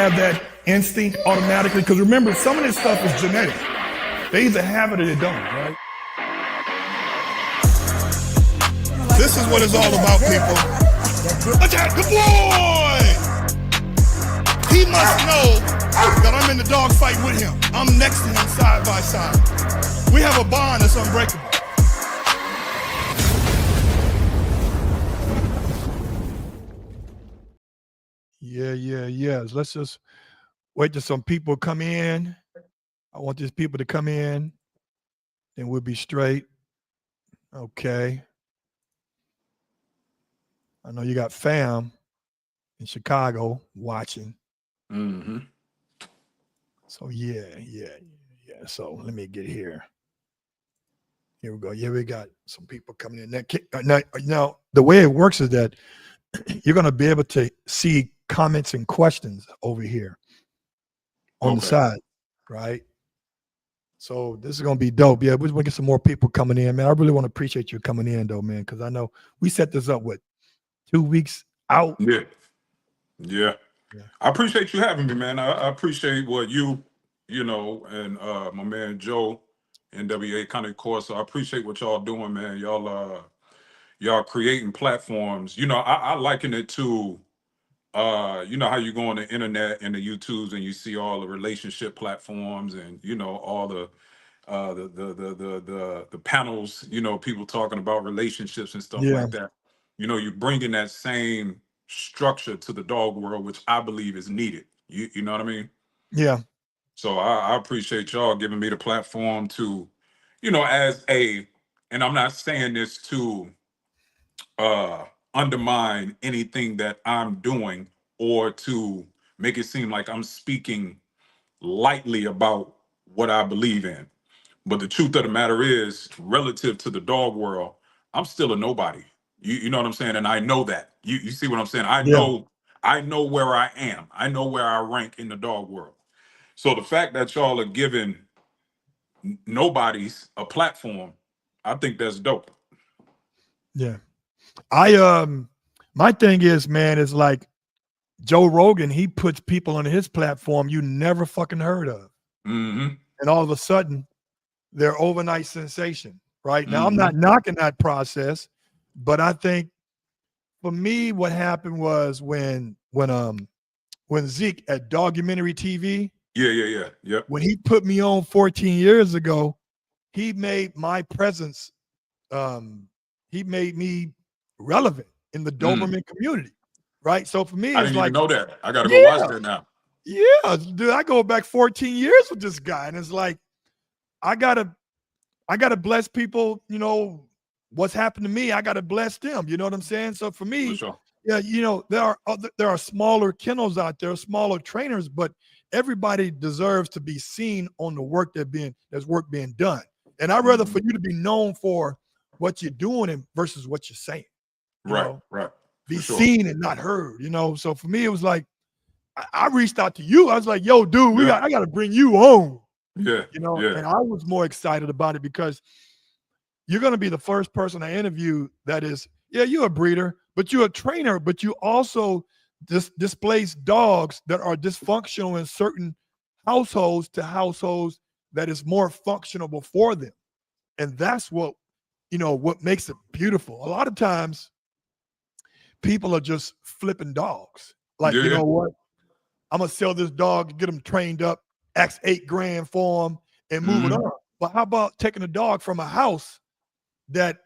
have that instinct automatically. Because remember, some of this stuff is genetic. They either have it or they don't, right? This is what it's all about, people. Attack the boy! He must know that I'm in the dog fight with him. I'm next to him side by side. We have a bond that's unbreakable. Yeah. Let's just wait till some people come in. I want these people to come in, and we'll be straight. Okay. I know you got fam in Chicago watching. Mm-hmm. So yeah. So let me get here. Here we go. Yeah, we got some people coming in. Now, the way it works is that you're going to be able to see comments and questions over here on the side, right? So this is going to be dope. Yeah, we're going to get some more people coming in, man. I really want to appreciate you coming in, though, man, because I know we set this up, 2 weeks out? Yeah. I appreciate you having me, man. I appreciate what you know, and my man Joe, NWA County Course. So I appreciate what y'all doing, man. Y'all creating platforms. You know, I liken it to, you know how you go on the internet and the YouTubes and you see all the relationship platforms and, you know, all the panels, you know, people talking about relationships and stuff like that. You know, you're bringing that same structure to the dog world, which I believe is needed. You know what I mean? Yeah. So I appreciate y'all giving me the platform to, you know, and I'm not saying this to undermine anything that I'm doing or to make it seem like I'm speaking lightly about what I believe in. But the truth of the matter is, relative to the dog world, I'm still a nobody. You know what I'm saying? And I know that. You see what I'm saying? I know where I am. I know where I rank in the dog world. So the fact that y'all are giving nobodies a platform, I think that's dope. Yeah. My thing is, man, is like Joe Rogan, he puts people on his platform you never fucking heard of. Mm-hmm. And all of a sudden, they're overnight sensation, right? Now, I'm not knocking that process, but I think for me, what happened was when Zeke at Documentary TV, Yeah. when he put me on 14 years ago, he made my presence, he made me relevant in the Doberman community, right? So for me, I it's didn't like, even know that. I got to go watch that now. Yeah, dude, I go back 14 years with this guy, and it's like, I gotta bless people. You know what's happened to me. I gotta bless them. You know what I'm saying? So for me, yeah, you know there are smaller kennels out there, smaller trainers, but everybody deserves to be seen on the work there's work being done. And I'd rather for you to be known for what you're doing and versus what you're saying. Right. Be seen and not heard. You know. So for me, it was like I reached out to you. I was like, "Yo, dude, I got to bring you on." Yeah. And I was more excited about it because you're going to be the first person I interview that is, you're a breeder, but you're a trainer, but you also displace dogs that are dysfunctional in certain households to households that is more functional for them. And that's what makes it beautiful. A lot of times people are just flipping dogs. Like, you know what? I'm going to sell this dog, get them trained up, X $8,000 for them and move it on. But how about taking a dog from a house that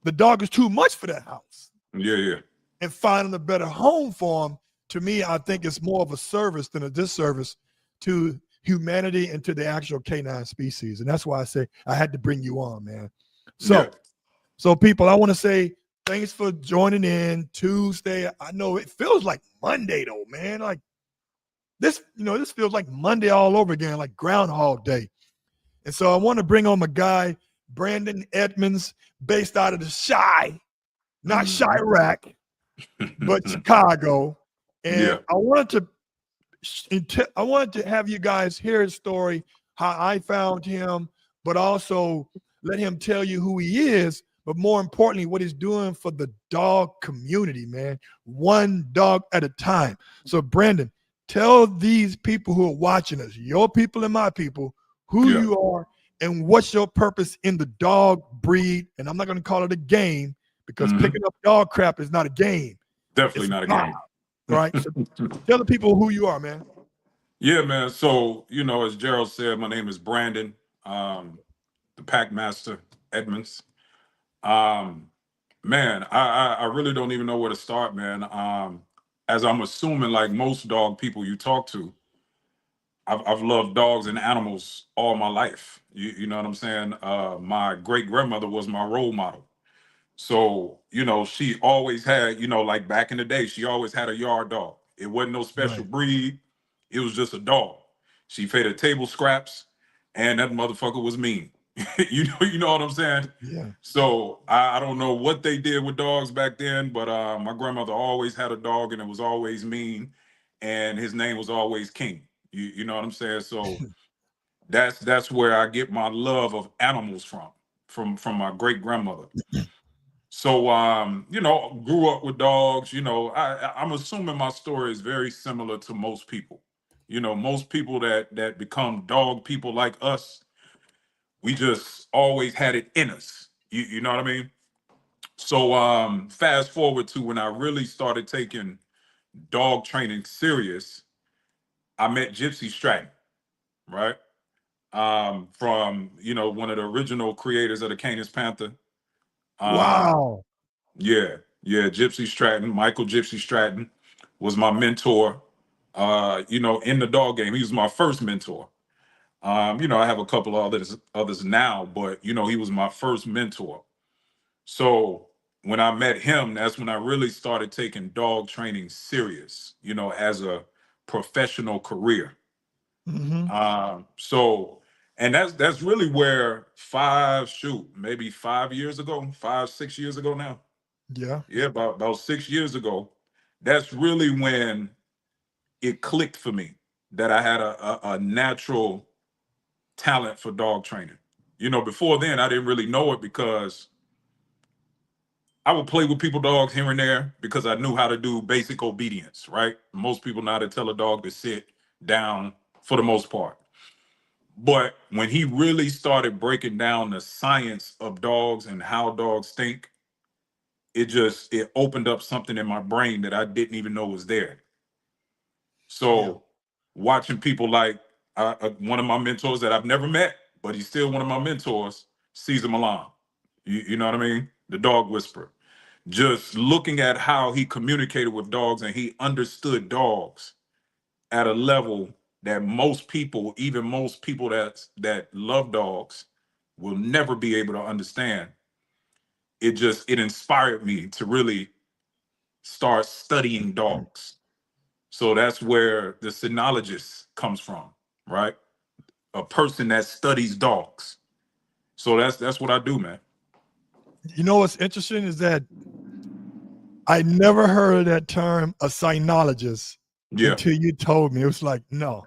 the dog is too much for that house? And finding a better home for them. To me, I think it's more of a service than a disservice to humanity and to the actual canine species. And that's why I say I had to bring you on, man. So people, I want to say thanks for joining in Tuesday. I know it feels like Monday though, man. Like this feels like Monday all over again, like Groundhog Day. And so I want to bring on my guy, Brandon Edmonds, based out of the Chi, not Chirac, but Chicago. And I wanted to have you guys hear his story, how I found him, but also let him tell you who he is, but more importantly, what he's doing for the dog community, man. One dog at a time. So Brandon, Tell these people who are watching us, your people and my people, who Yeah. you are and what's your purpose in the dog breed. And I'm not going to call it a game because Hmm. picking up dog crap is not a game. Definitely It's a not a job, game. right? So tell the people who you are, man. Yeah, man. So, as Gerald said, my name is Brandon, the Pack Master Edmonds. Um, Man, I really don't even know where to start, man. As I'm assuming, like most dog people you talk to, I've loved dogs and animals all my life. You know what I'm saying? My great grandmother was my role model. So, she always had, like back in the day, she always had a yard dog. It wasn't no special Right. breed. It was just a dog. She fed her table scraps, and that motherfucker was mean. You know what I'm saying? Yeah. So I don't know what they did with dogs back then, but my grandmother always had a dog, and it was always mean, and his name was always King. You know what I'm saying? So that's where I get my love of animals from my great grandmother. So, grew up with dogs. I'm assuming my story is very similar to most people. Most people that become dog people like us, we just always had it in us. You know what I mean? So, fast forward to when I really started taking dog training serious, I met Gypsy Stratton, right? From one of the original creators of the Canis Panther. Um, Wow. Yeah, yeah. Gypsy Stratton, Michael Gypsy Stratton was my mentor. In the dog game, he was my first mentor. I have a couple others now, but he was my first mentor. So when I met him, that's when I really started taking dog training serious, as a professional career. Hmm. So and that's really where maybe 5 years ago, 5, 6 years ago now. Yeah. Yeah, about 6 years ago, that's really when it clicked for me that I had a natural talent for dog training. Before then, I didn't really know it because I would play with people dogs here and there because I knew how to do basic obedience, right? Most people know how to tell a dog to sit down for the most part. But when he really started breaking down the science of dogs and how dogs think, it opened up something in my brain that I didn't even know was there. Yeah. So watching people like one of my mentors that I've never met, but he's still one of my mentors, Caesar Milan. You know what I mean? The dog whisperer. Just looking at how he communicated with dogs and he understood dogs at a level that most people, even most people that love dogs, will never be able to understand. It inspired me to really start studying dogs. So that's where the cynologist comes from, right? A person that studies dogs. So that's what I do, man. You know what's interesting is that I never heard of that term, a cynologist, Yeah, until you told me. It was like, no,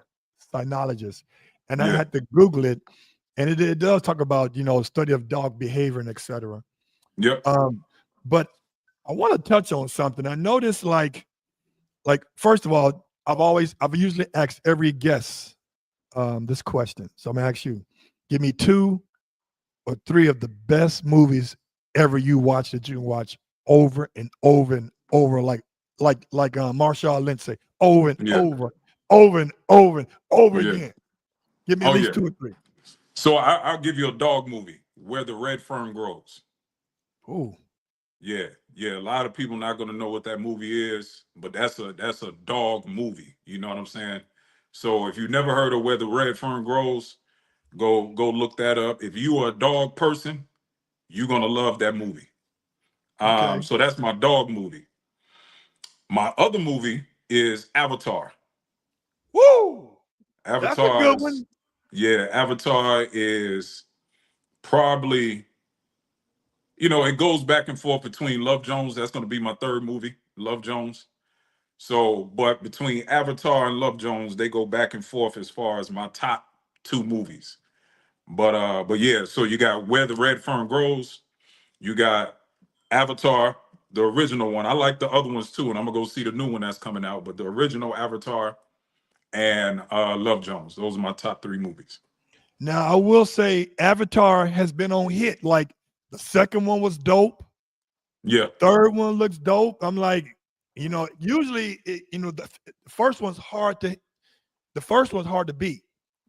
cynologist. And I yeah, had to Google it. And it does talk about, study of dog behavior and et cetera. yep, But I want to touch on something. I noticed first of all, I've usually asked every guest this question. So I'm gonna ask you, give me two or three of the best movies ever you watched that you can watch over and over and over, like Marshall Lynch say, over and yeah, over, over and over and over yeah. again. Give me at Oh least yeah. two or three. So I'll give you a dog movie, Where the Red Fern Grows. Ooh, Yeah, yeah. A lot of people not gonna know what that movie is, but that's a dog movie. You know what I'm saying? So if you never heard of Where the Red Fern Grows, go look that up. If you are a dog person, you're gonna love that movie. okay. So that's my dog movie. My other movie is Avatar. Woo! That's a Avatar good is, one. yeah, Avatar is probably, it goes back and forth between Love Jones. That's going to be my third movie, Love Jones. So, but between Avatar and Love Jones, they go back and forth as far as my top two movies. But yeah, so you got Where the Red Fern Grows, you got Avatar, the original one. I like the other ones too, and I'm gonna go see the new one that's coming out. But the original Avatar, and Love Jones. Those are my top 3 movies. Now I will say Avatar has been on hit. Like the second one was dope. Yeah. The third one looks dope. I'm like, usually, the first one's hard to beat,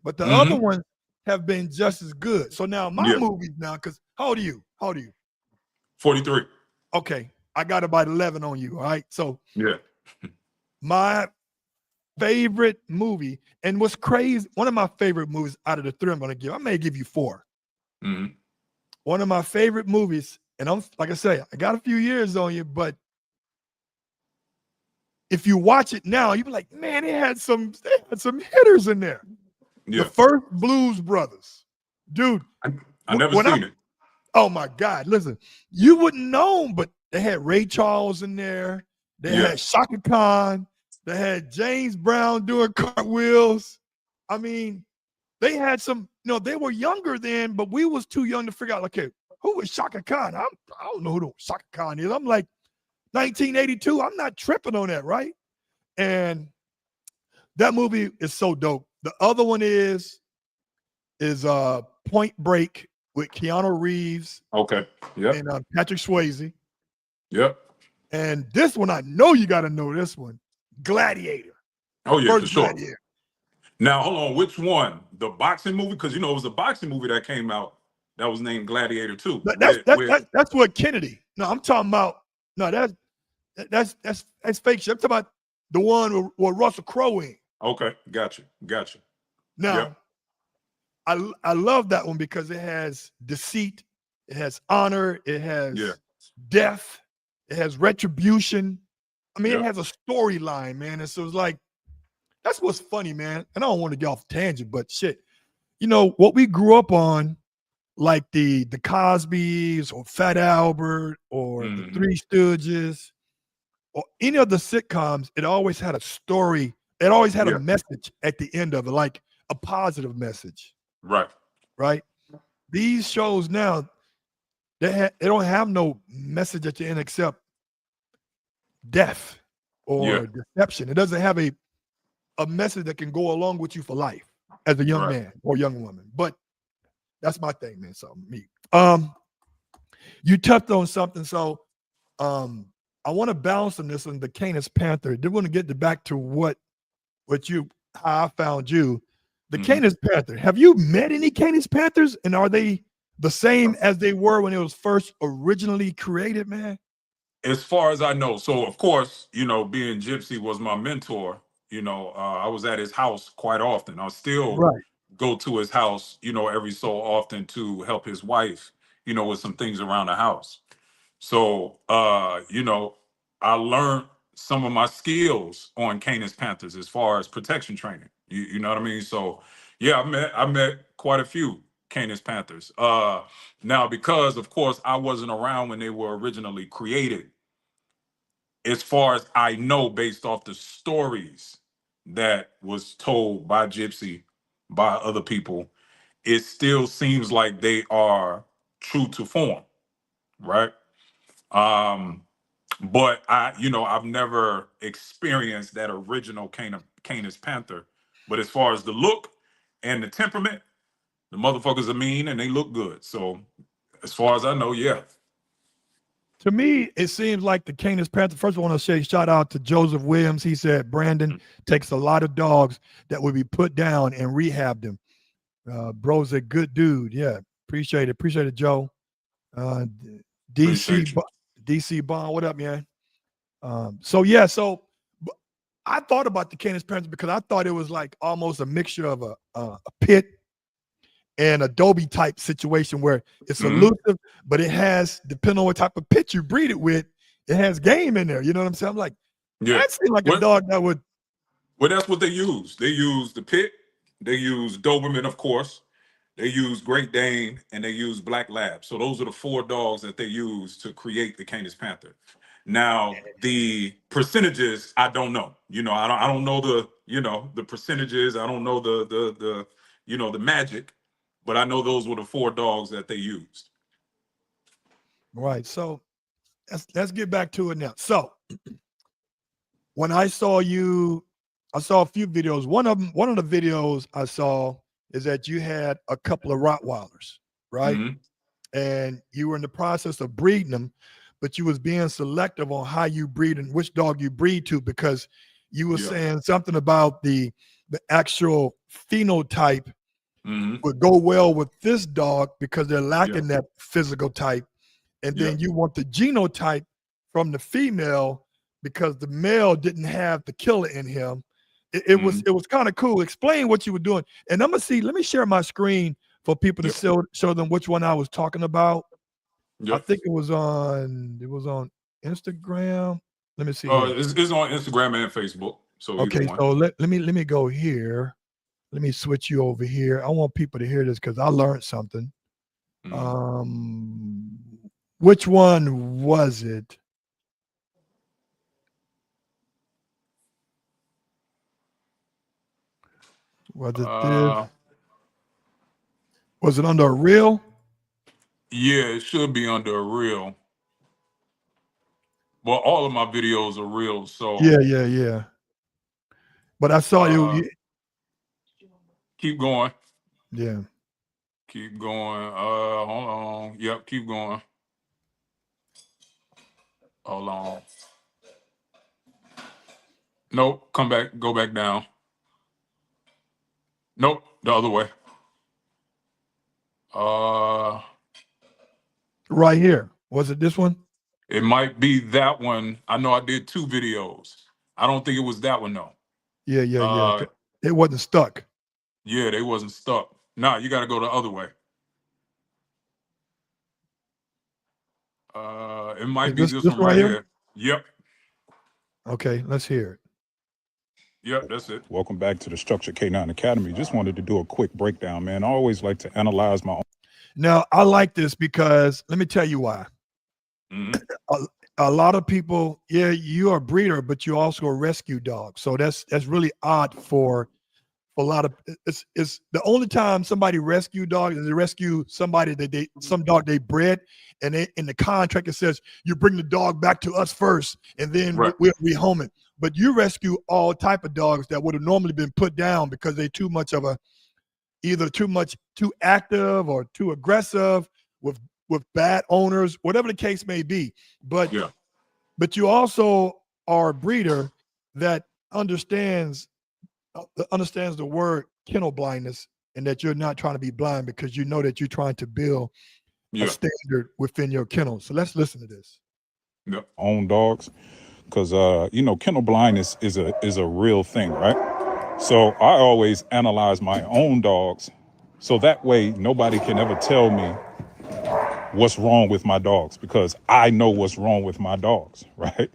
but the other Mm-hmm. ones have been just as good. So now my Yeah. movies now, because how old are you? 43. Okay, I got about 11 on you. All right. So Yeah. my favorite movie, and what's crazy, one of my favorite movies out of the 3 I'm going to give, I may give you 4. Mm-hmm. One of my favorite movies, and I'm like I say, I got a few years on you, but if you watch it now, you'll be like, man, they had some hitters in there. The Yeah. first Blues Brothers, dude. I never When seen it. oh my God, listen, you wouldn't know, but they had Ray Charles in there. They Yeah. had Shaka Khan. They had James Brown doing cartwheels. I mean, they had some, they were younger then, but we was too young to figure out, okay, who was Shaka Khan? I don't know who Shaka Khan is. I'm like, 1982, I'm not tripping on that, right? And that movie is so dope. The other one is Point Break with Keanu Reeves Okay. Yep. and Patrick Swayze. Yep. And this one, I know you got to know this one, Gladiator. Oh yeah, for First sure. Gladiator. Now hold on, which one? The boxing movie? Because it was a boxing movie that came out that was named Gladiator 2. That's what Kennedy. No, I'm talking about. No, that's fake shit. I'm talking about the one with Russell Crowe in. Okay, gotcha. Now, Yep. I love that one because it has deceit, it has honor, it Yeah. has death, it has retribution. I mean, it Yep. has a storyline, man. And so it's like, that's what's funny, man. And I don't want to get off tangent, but shit, what we grew up on, like the Cosbys or Fat Albert or the Mm-hmm. Three Stooges or any of the sitcoms, it always had a story. It always had a Yeah. message at the end of it, like a positive message, Right. right? These shows now, they don't have no message at the end except death Yeah. or deception. It doesn't have a message that can go along with you for life as a young Right. man or young woman. But that's my thing, man. So me. You touched on something. So I want to balance on this on the Canis Panther. They want to get back to how I found you. The Mm-hmm. Canis Panther. Have you met any Canis Panthers? And are they the same as they were when it was first originally created, man? As far as I know, so of course, being Gypsy was my mentor. I was at his house quite often. I still Right. go to his house, every so often to help his wife, with some things around the house. So, I learned some of my skills on Canis Panthers as far as protection training. You know what I mean? So, yeah, I met quite a few Canis Panthers. Now because of course I wasn't around when they were originally created, as far as I know, based off the stories that was told by Gypsy, by other people, it still seems like they are true to form, right? Um, but I've never experienced that original Canis Panther. But as far as the look and the temperament, the motherfuckers are mean and they look good. So as far as I know, yeah. To me, it seems like the Canis Panther. First, I want to say shout out to Joseph Williams. He said Brandon takes a lot of dogs that would be put down and rehab them. Bro's a good dude. Yeah, appreciate it. Appreciate it, Joe. Uh, DC Appreciate you. DC Bond. What up, man? So yeah, I thought about the Canis Panther because I thought it was like almost a mixture of a pit and Adobe type situation where it's Mhm. elusive, but it has, depending on what type of pit you breed it with, it has game in there. You know what I'm saying? I'm like, Yeah. that seemed like a What dog that would. Well, that's what they use. They use the pit. They use Doberman, of course. They use Great Dane, and they use Black Lab. So those are the 4 dogs that they use to create the Canis Panther. Now the percentages, I don't know. I don't know the percentages. I don't know the magic, but I know those were the 4 dogs that they used. Right. So let's get back to it now. So when I saw you I saw a few videos. One of the videos I saw is that you had a couple of Rottweilers, right? Mm-hmm. And you were in the process of breeding them, but you was being selective on how you breed and which dog you breed to because you were Yeah. saying something about the actual phenotype Mm-hmm. would go well with this dog because they're Yeah. lacking that physical type. And Yeah. then you want the genotype from the female because the male didn't have the killer in him. Mm-hmm. It was kind of cool. Explain what you were doing. And I'm gonna see, let me share my screen for people to Yep. show them which one I was talking about. I Yep. think it was on Instagram. Let me see here. It's on Instagram and Facebook. So either Okay, one. so let me go here. Let me switch you over here. I want people to hear this because I learned something. Mm-hmm. Um, which one was it? Was it this? Uh, Was it under a reel? yeah, it should be under a reel. Well, all of my videos are real. So Yeah, yeah, yeah. But I saw you. uh, keep going. Yeah. Keep going. Hold on. Yep, keep going. Hold on. Nope. Come back. Go back down. Nope. The other way. Uh, Right here. Was it this one? it might be that one. I know I did two videos. I don't think it was that one though. Yeah, yeah, yeah. Uh, It wasn't stuck. yeah, they wasn't stuck. Nah, you got to go the other way. It Is might be this this this one right right here? here. Yep. Okay, let's hear it. Yep. That's it. Welcome back to the Structured K9 Academy. Just wanted to do a quick breakdown, man. I always like to analyze my own. Now I like this because let me tell you why. Mm-hmm. A, a lot of people, yeah, you are a breeder, but you also a rescue dog. So that's really odd for a lot of it's the only time somebody rescue dog is they rescue somebody that they some dog they bred and they, in the contract it says you bring the dog back to us first and then Right. we'll rehome it. But you rescue all type of dogs that would have normally been put down because they too much of a either too active or too aggressive with bad owners, whatever the case may be. But Yeah. you also are a breeder that understands the word kennel blindness and that you're not trying to be blind because you know that you're trying to build a Yeah. standard within your kennel. So let's listen to this. Yep. Own dogs, because kennel blindness is a real thing, right? So I always analyze my own dogs, so that way nobody can ever tell me what's wrong with my dogs because I know what's wrong with my dogs, right?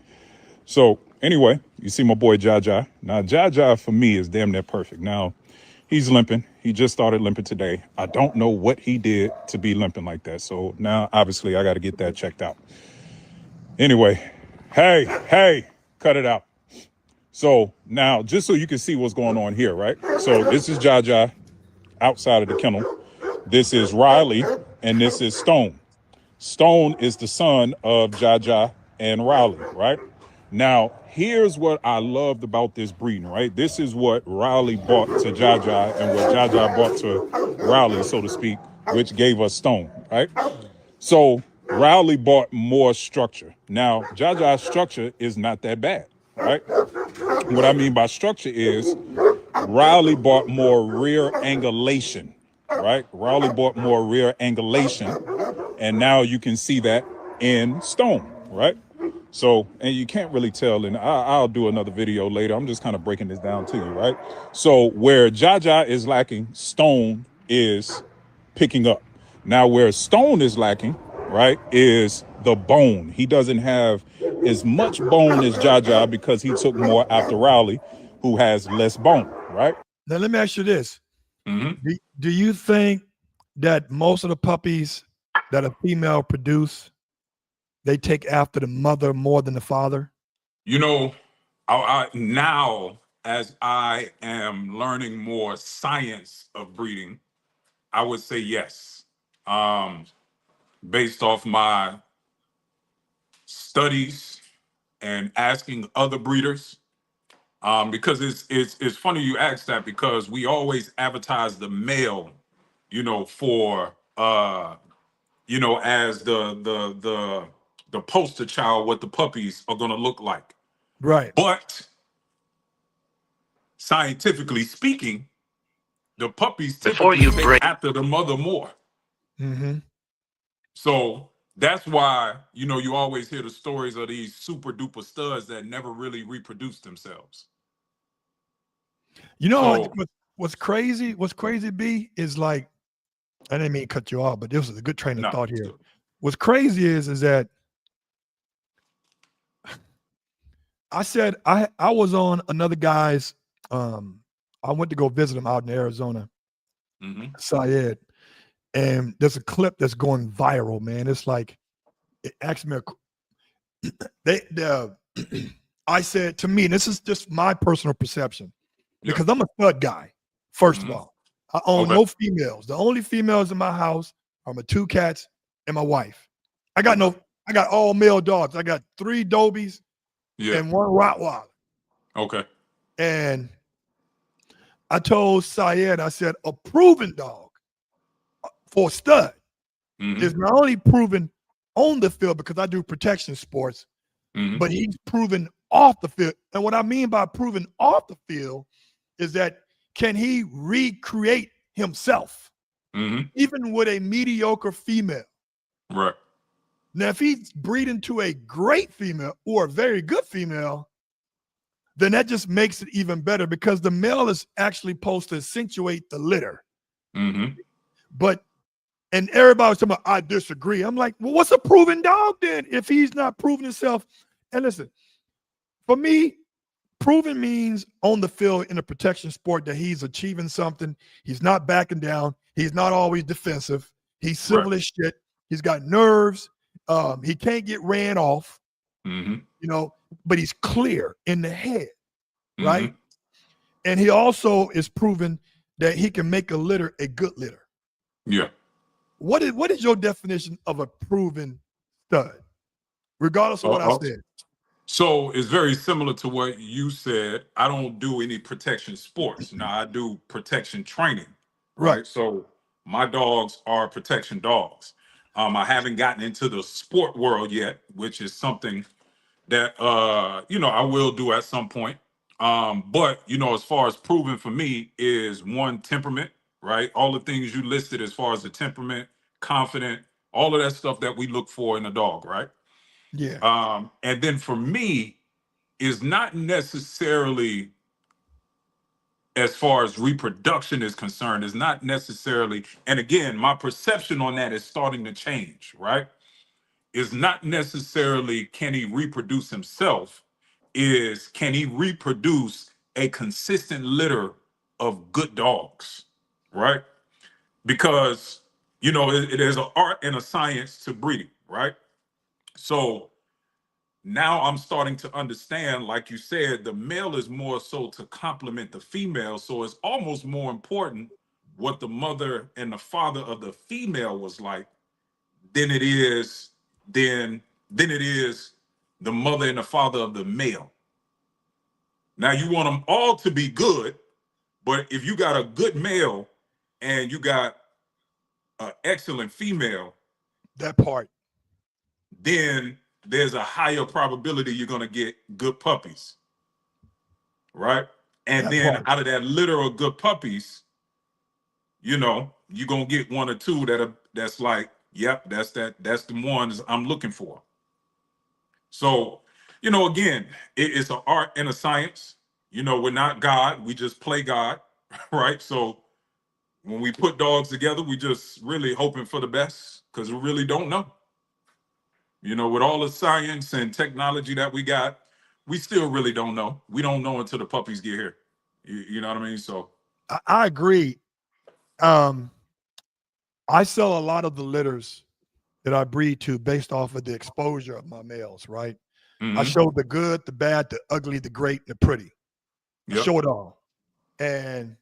So anyway, you see my boy Jaja. Now Jaja for me is damn near perfect. Now he's limping. He just started limping today. I don't know what he did to be limping like that. So now obviously I got to get that checked out. Anyway, hey, cut it out. So now just so you can see what's going on here, right? So this is Jaja outside of the kennel. This is Riley and this is Stone. Stone is the son of Jaja and Riley, right? Now, here's what I loved about this breeding, right? This is what Riley brought to Jaja and what Jaja brought to Riley, so to speak, which gave us Stone, right? So Riley brought more structure. Now, Jaja's structure is not that bad, right? What I mean by structure is Riley bought more rear angulation, right? Riley bought more rear angulation, and now you can see that in Stone, right? So, and you can't really tell, and I'll do another video later. I'm just kind of breaking this down to you, right? So where Jaja is lacking, Stone is picking up. Now where Stone is lacking, right, is the bone. He doesn't have as much bone as Jaja because he took more after Rowley, who has less bone, right? Now let me ask you this. Mm-hmm. Do you think that most of the puppies that a female produce, they take after the mother more than the father? You know, now as I am learning more science of breeding, I would say yes. Um, Based off my studies and asking other breeders, Because it's funny you asked that, because we always advertise the male, for as the poster child, what the puppies are gonna look like. Right. But scientifically speaking, the puppies typically take after the mother more. Mm-hmm. So that's why, you always hear the stories of these super duper studs that never really reproduce themselves. You know So what's crazy? What's crazy, B, is like, I didn't mean to cut you off, but this was a good train of no. thought here. What's crazy is that I said I was on another guy's. I went to go visit him out in Arizona, Mm-hmm. Syed, and there's a clip that's going viral, man. It's like it asked me. I said to me, and this is just my personal perception, because I'm a stud guy. First of all, I own no females. The only females in my house are my 2 cats and my wife. I got all male dogs. I got 3 Dobies and 1 Rottweiler. Okay. And I told Syed, I said, a proven dog for a stud is not only proven on the field, because I do protection sports, but he's proven off the field. And what I mean by proven off the field is that, can he recreate himself, even with a mediocre female? Right. Now, if he's breeding to a great female or a very good female, then that just makes it even better, because the male is actually supposed to accentuate the litter. But, and everybody was talking about, I disagree. I'm like, well, what's a proven dog then if he's not proving himself? And listen, for me, proven means on the field in a protection sport that he's achieving something. He's not backing down. He's not always defensive. He's civil as shit. He's got nerves. He can't get ran off, but he's clear in the head, right? And he also is proven that he can make a litter a good litter. Yeah. What is your definition of a proven stud, regardless of what I said? So it's very similar to what you said. I don't do any protection sports. Now I do protection training, right? So my dogs are protection dogs. I haven't gotten into the sport world yet, which is something that I will do at some point. But as far as proven for me is, one, temperament, right? All the things you listed as far as the temperament, confident, all of that stuff that we look for in a dog, right? Yeah. And then for me is not necessarily, as far as reproduction is concerned, is not necessarily, and again, my perception on that is starting to change, right? Is not necessarily can he reproduce himself, is can he reproduce a consistent litter of good dogs, right? Because, there's an art and a science to breeding, right? So now I'm starting to understand, like you said, the male is more so to complement the female. So it's almost more important what the mother and the father of the female was like than it is the mother and the father of the male. Now you want them all to be good, but if you got a good male and you got an excellent female, that part, then there's a higher probability you're going to get good puppies, right? And that then part. out of that litter of good puppies, you're going to get 1 or 2 that's like, yep, that's the ones I'm looking for. So, again, it's an art and a science. We're not God. We just play God, right? So when we put dogs together, we just really hoping for the best, because we really don't know. With all the science and technology that we got, we still really don't know. We don't know until the puppies get here. You know what I mean? So I agree. I sell a lot of the litters that I breed to based off of the exposure of my males, right? I show the good, the bad, the ugly, the great, the pretty. I show it all. And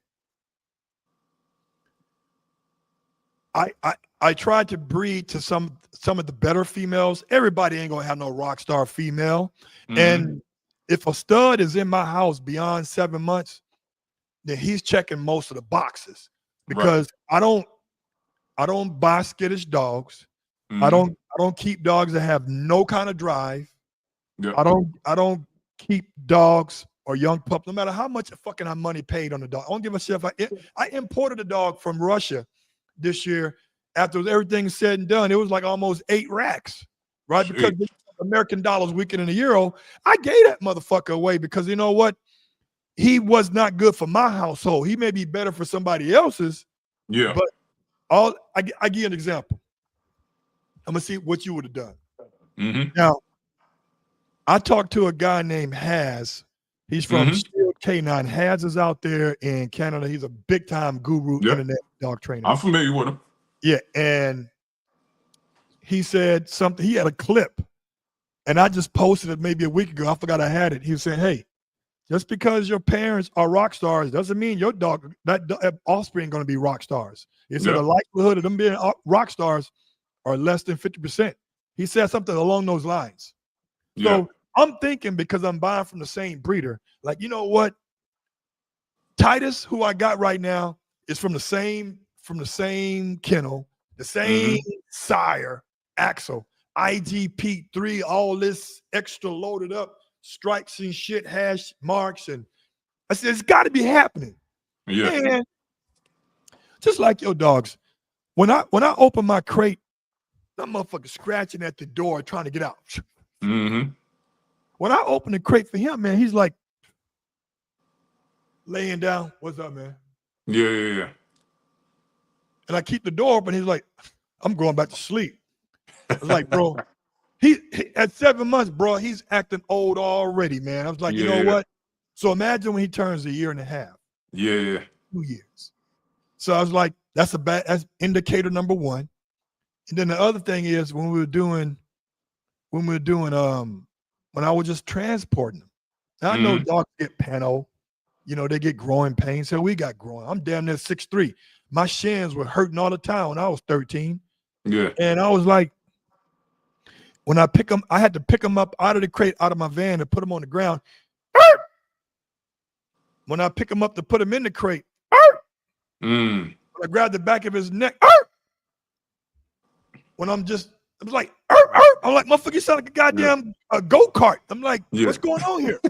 I tried to breed to some of the better females. Everybody ain't gonna have no rock star female. And if a stud is in my house beyond 7 months, then he's checking most of the boxes because I don't buy skittish dogs. I don't keep dogs that have no kind of drive. Yeah. I don't keep dogs or young pups, no matter how much fucking I money paid on the dog. I don't give a shit if I imported a dog from Russia this year. After everything's said and done, it was like almost 8 racks, right? Because American dollars weaker than the euro. I gave that motherfucker away because you know what? He was not good for my household. He may be better for somebody else's. Yeah. But I give you an example. I'm gonna see what you would have done. Now, I talked to a guy named Haz. He's from Shield K9. Haz is out there in Canada. He's a big time guru internet dog trainer. I'm familiar with him. Yeah, and he said something. He had a clip, and I just posted it maybe a week ago. I forgot I had it. He was saying, "Hey, just because your parents are rock stars doesn't mean your dog, that offspring, going to be rock stars." He said the likelihood of them being rock stars are less than 50%. He said something along those lines. So I'm thinking, because I'm buying from the same breeder, like, you know what? Titus, who I got right now, is from the same kennel, the same sire, Axel, IGP3, all this extra loaded up stripes and shit, hash marks, and I said it's got to be happening. Yeah. Man, just like your dogs. When I open my crate, that motherfucker scratching at the door trying to get out. When I open the crate for him, man, he's like laying down. What's up, man? Yeah. And I keep the door open. He's like, I'm going back to sleep. I was like, bro, he at 7 months, bro, he's acting old already, man. I was like, you know what? So imagine when he turns 1.5 years. Yeah. 2 years. So I was like, that's indicator number one. And then the other thing is when I was just transporting them. Now, I know dogs get pano, they get growing pains. So we got growing. I'm damn near 6'3". My shins were hurting all the time when I was 13. Yeah. And I was like, when I pick them, I had to pick them up out of the crate, out of my van, and put them on the ground. When I pick him up to put him in the crate, when I grab the back of his neck, when I was like, I'm like, motherfucker, you sound like a goddamn go-kart. I'm like, what's going on here?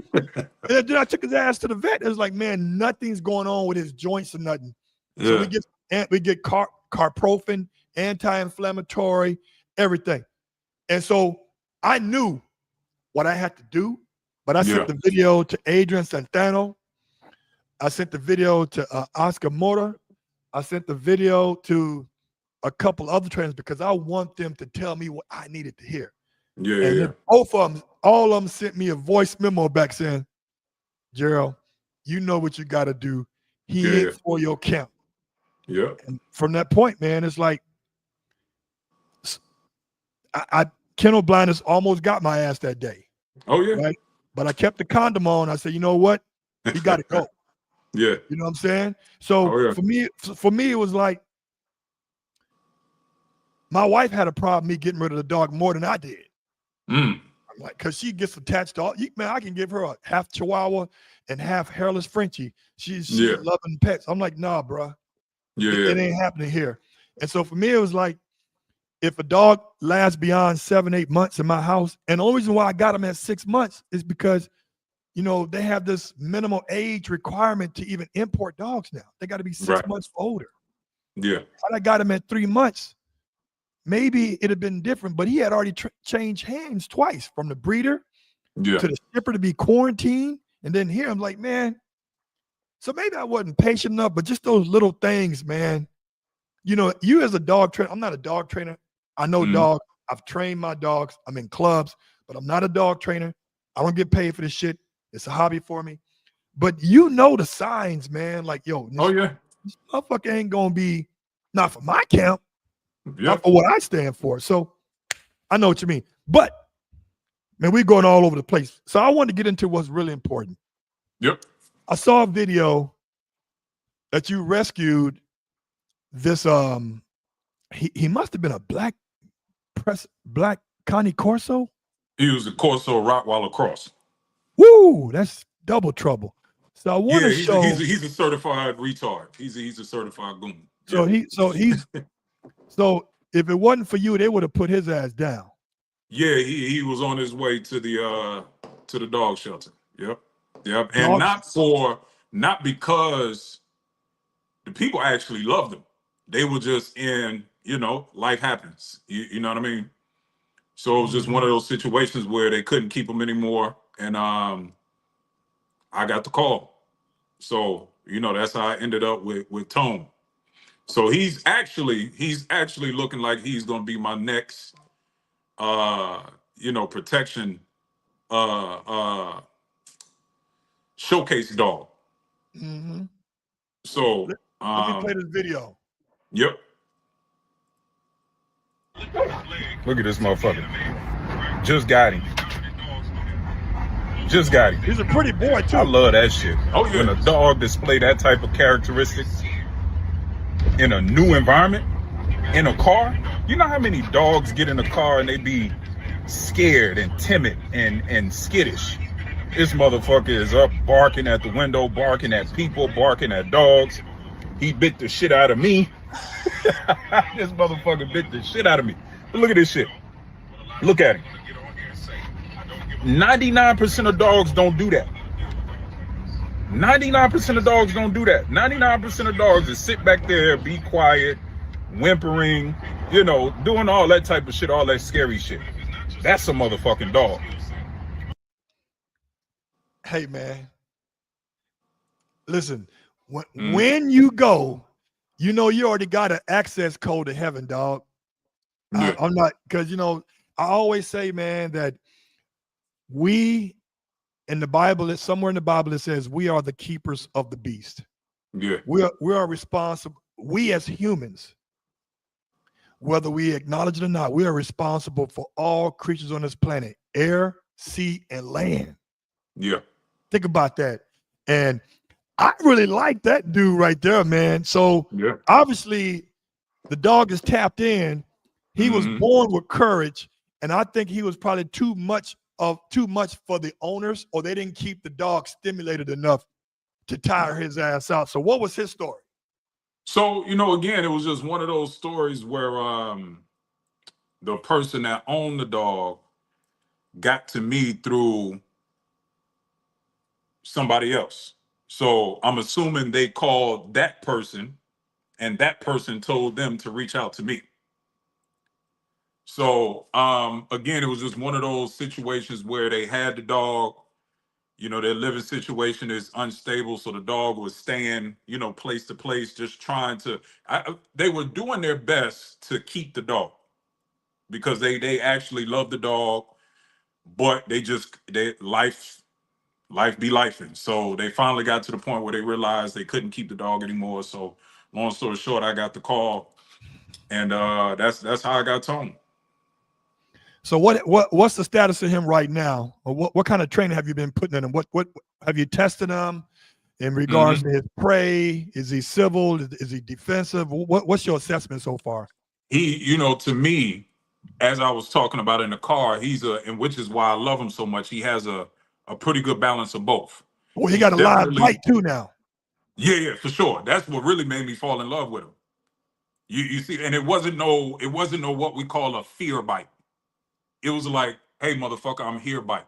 And then I took his ass to the vet. It was like, man, nothing's going on with his joints or nothing. So we get carprofen, anti-inflammatory, everything. And so I knew what I had to do, but I sent the video to Adrian Santano. I sent the video to Oscar Mota. I sent the video to a couple other trainers because I want them to tell me what I needed to hear. And both of them, all of them sent me a voice memo back saying, Gerald, you know what you got to do. He ain't for your camp. Yeah. And from that point, man, it's like I kennel blindness almost got my ass that day. Oh, yeah. Right? But I kept the condom on. I said, you know what? He got to go. Yeah. You know what I'm saying? So for me, it was like my wife had a problem me getting rid of the dog more than I did. I'm like, because she gets attached to all, man, I can give her a half Chihuahua and half hairless Frenchie. She's loving pets. I'm like, nah, bro. It ain't happening here. And so for me, it was like, if a dog lasts beyond 7-8 months in my house, and the only reason why I got him at 6 months is because, they have this minimal age requirement to even import dogs now. They got to be 6 months older. Yeah. Had I got him at 3 months, maybe it'd have been different, but he had already changed hands twice, from the breeder to the shipper to be quarantined. And then here I'm like, man, so maybe I wasn't patient enough, but just those little things, man. You as a dog trainer, I'm not a dog trainer. I know dogs. I've trained my dogs. I'm in clubs, but I'm not a dog trainer. I don't get paid for this shit. It's a hobby for me. But the signs, man. Like, yo, this motherfucker ain't going to be, not for my camp, not for what I stand for. So I know what you mean. But, man, we're going all over the place. So I wanted to get into what's really important. Yep. I saw a video that you rescued this, he must have been a black Connie Corso. He was a Corso Rottweiler cross. Woo, that's double trouble. So I want Yeah, to show. he's a certified retard. He's a certified goon. So Yeah. so if it wasn't for you, they would have put his ass down. Yeah, he was on his way to the dog shelter. Yep. Yep. And Dog. not because the people actually loved him. They were just in, life happens. You know what I mean? So it was just one Mhm. of those situations where they couldn't keep him anymore. And I got the call. So, that's how I ended up with Tone. So he's actually looking like he's gonna be my next protection uh showcase dog. Mhm. So Let me play this video. yep. Look at this motherfucker. Just got him. Just got him. He's a pretty boy I too. love that shit. Oh yeah. When a dog display that type of characteristics in a new environment, in a car. You know how many dogs get in a car and they be scared and timid and skittish? This motherfucker is up barking at the window, barking at people, barking at dogs. He bit the shit out of me. This motherfucker bit the shit out of me. But look at this shit. Look at him. 99% of dogs don't do that. 99% of dogs don't do that. 99% of dogs just sit back there, be quiet, whimpering, doing all that type of shit, all that scary shit. That's a motherfucking dog. Hey man, listen. Mhm. When you go, you already got an access code to heaven, dog. Yeah. I'm not because I always say, man, that we in the Bible, it's somewhere in the Bible it says we are the keepers of the beast. Yeah. We are responsible. We as humans, whether we acknowledge it or not, we are responsible for all creatures on this planet, air, sea, and land. Yeah. Think about that. And I really like that dude right there, man. So Yeah. obviously the dog is tapped in. He was Hmm. born with courage, and I think he was probably too much for the owners, or they didn't keep the dog stimulated enough to tire his ass out. So what was his story? So, again, it was just one of those stories where the person that owned the dog got to me through somebody else. So I'm assuming they called that person and that person told them to reach out to me. So again, it was just one of those situations where they had the dog, their living situation is unstable. So the dog was staying, place to place, just trying to, they were doing their best to keep the dog because they actually love the dog, but life be lifing. So they finally got to the point where they realized they couldn't keep the dog anymore. So long story short, I got the call, and that's how I got Tone. So what's the status of him right now? Or what kind of training have you been putting in him? What have you tested him in regards Hmm. to his prey? Is he civil? Is he defensive? What's your assessment so far? He, to me, as I was talking about in the car, and which is why I love him so much. He has a pretty good balance of both. Oh, he He's got a live definitely, bite too now. yeah, for sure. That's what really made me fall in love with him. You see, and it wasn't no what we call a fear bite. It was like, hey, motherfucker, I'm here bite.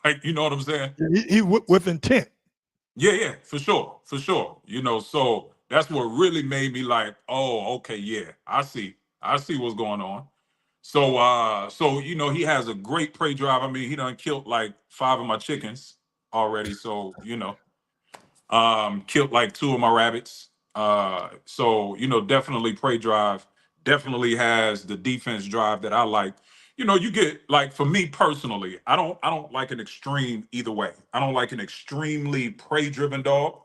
Like, you know what I'm saying? He with intent. Yeah, yeah, for sure, for sure. So that's what really made me like, oh, okay, yeah, I see what's going on. So he has a great prey drive. I mean, he done killed like 5 of my chickens already. So killed like 2 of my rabbits. So definitely prey drive. Definitely has the defense drive that I like. You get like for me personally, I don't like an extreme either way. I don't like an extremely prey driven dog,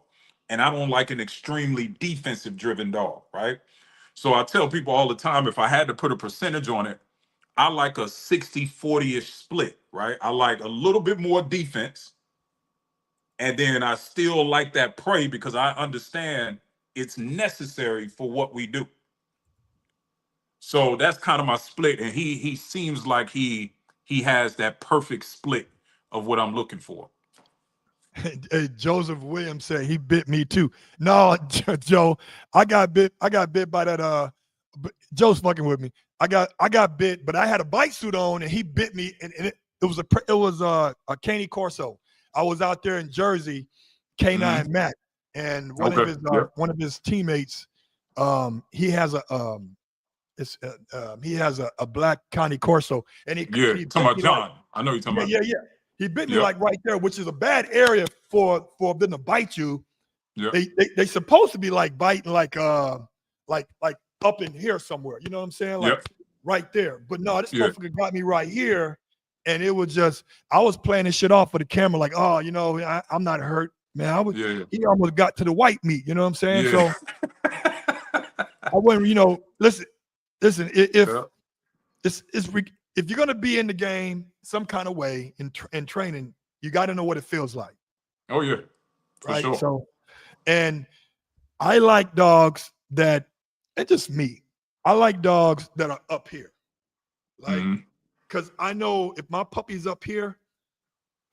and I don't like an extremely defensive driven dog, right? So I tell people all the time if I had to put a percentage on it, I like a 60-40-ish split, right? I like a little bit more defense, and then I still like that prey because I understand it's necessary for what we do. So that's kind of my split, and he seems like he has that perfect split of what I'm looking for. Hey, Joseph Williams said he bit me too. No, Joe, I got bit. I got bit by that. Joe's fucking with me. I got bit, but I had a bite suit on, and he bit me, and it was a Caney Corso. I was out there in Jersey, K9 Matt, and Okay. Yep. one of his teammates, he has a black Connie Corso, and Yeah. he Talking bit about me like, John. I know you're talking yeah, about. yeah, yeah. He bit me Yep. like right there, which is a bad area for them to bite you. Yep. They supposed to be like biting like up in here somewhere. You know what I'm saying? Like Yep. right there. But no, this Yeah. motherfucker got me right here, and it was just I was playing this shit off for the camera, like, oh, I'm not hurt, man. Yeah. He almost got to the white meat. You know what I'm saying? Yeah. So I wouldn't, listen, if Yeah. it's if you're gonna be in the game some kind of way in training, you got to know what it feels like, Oh yeah. For right? sure. So, and I like dogs that, and just me, I like dogs that are up here, like, Mhm. because I know if my puppy's up here,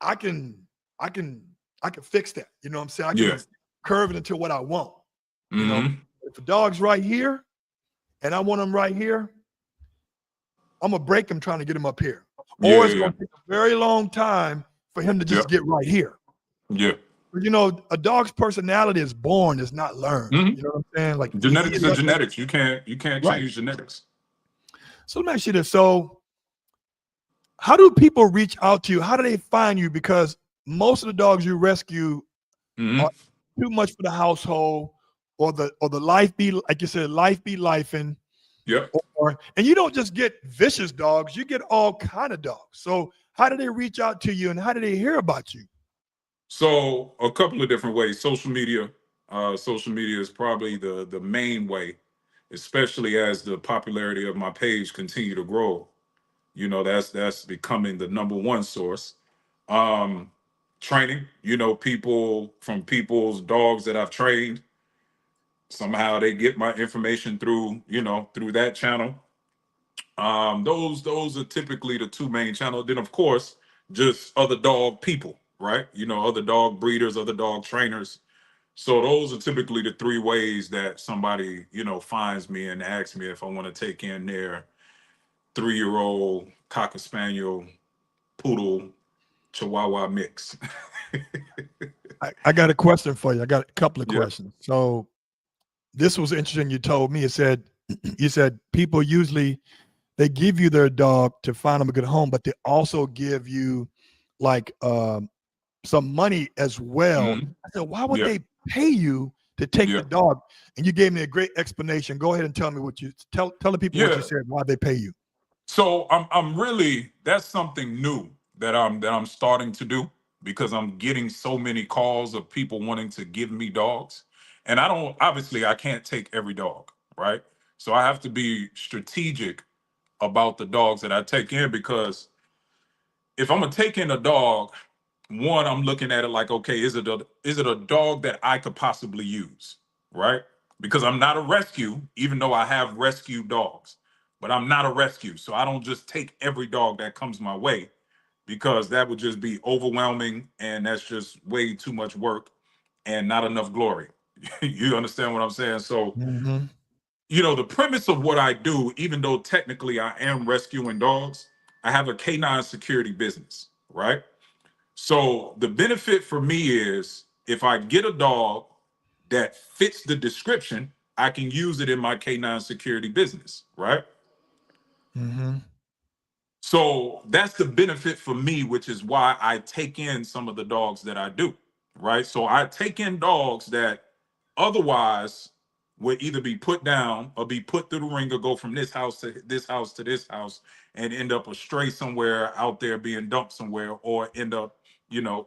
I can, I can, I can fix that. You know what I'm saying? I Yeah. can curve it into what I want. You know, Mhm. if a dog's right here, and I want him right here, I'm gonna break him trying to get him up here, Yeah. or it's Yeah. gonna take a very long time for him to Yeah. just get right here. Yeah. A dog's personality is born, is not learned. Mhm. You know what I'm saying? Like Genetics are genetics. You can't right. change genetics. So let me ask you this. So how do people reach out to you? How do they find you? Because most of the dogs you rescue Mhm. are too much for the household, or the life be, like you said, life be lifing, Yep. and you don't just get vicious dogs, you get all kind of dogs. So how do they reach out to you, and how do they hear about you? So a couple of different ways. Social media. Social media is probably the main way, especially as the popularity of my page continue to grow. That's becoming the number one source. Um, Training. People from people's dogs that I've trained. Somehow they get my information through that channel. Those are typically the two main channels. Then of course, just other dog people, right? Other dog breeders, other dog trainers. So those are typically the three ways that somebody, finds me and asks me if I want to take in their 3-year-old cocker spaniel poodle chihuahua mix. I got a question for you. I got a couple of Yeah. questions. So this was interesting. You told me, it said, you said people usually, they give you their dog to find them a good home, but they also give you like some money as well. Mhm. I said, why would Yeah. they pay you to take the Yeah. dog? And you gave me a great explanation. Go ahead and tell me what you tell the people what you Yeah. said, why they pay you. So I'm really that's something new that I'm starting to do because I'm getting so many calls of people wanting to give me dogs. And I can't take every dog, right? So I have to be strategic about the dogs that I take in because if I'm gonna take in a dog, one, I'm looking at it like, okay, is it a dog that I could possibly use, right? Because I'm not a rescue, even though I have rescue dogs, but I'm not a rescue, so I don't just take every dog that comes my way because that would just be overwhelming and that's just way too much work and not enough glory. You understand what I'm saying? So, Mm-hmm. the premise of what I do, even though technically I am rescuing dogs, I have a canine security business, right? So the benefit for me is if I get a dog that fits the description, I can use it in my canine security business, right? Mm-hmm. So that's the benefit for me, which is why I take in some of the dogs that I do, right? So I take in dogs that otherwise would either be put down or be put through the ringer, go from this house to this house to this house, and end up astray somewhere out there being dumped somewhere, or end up, in a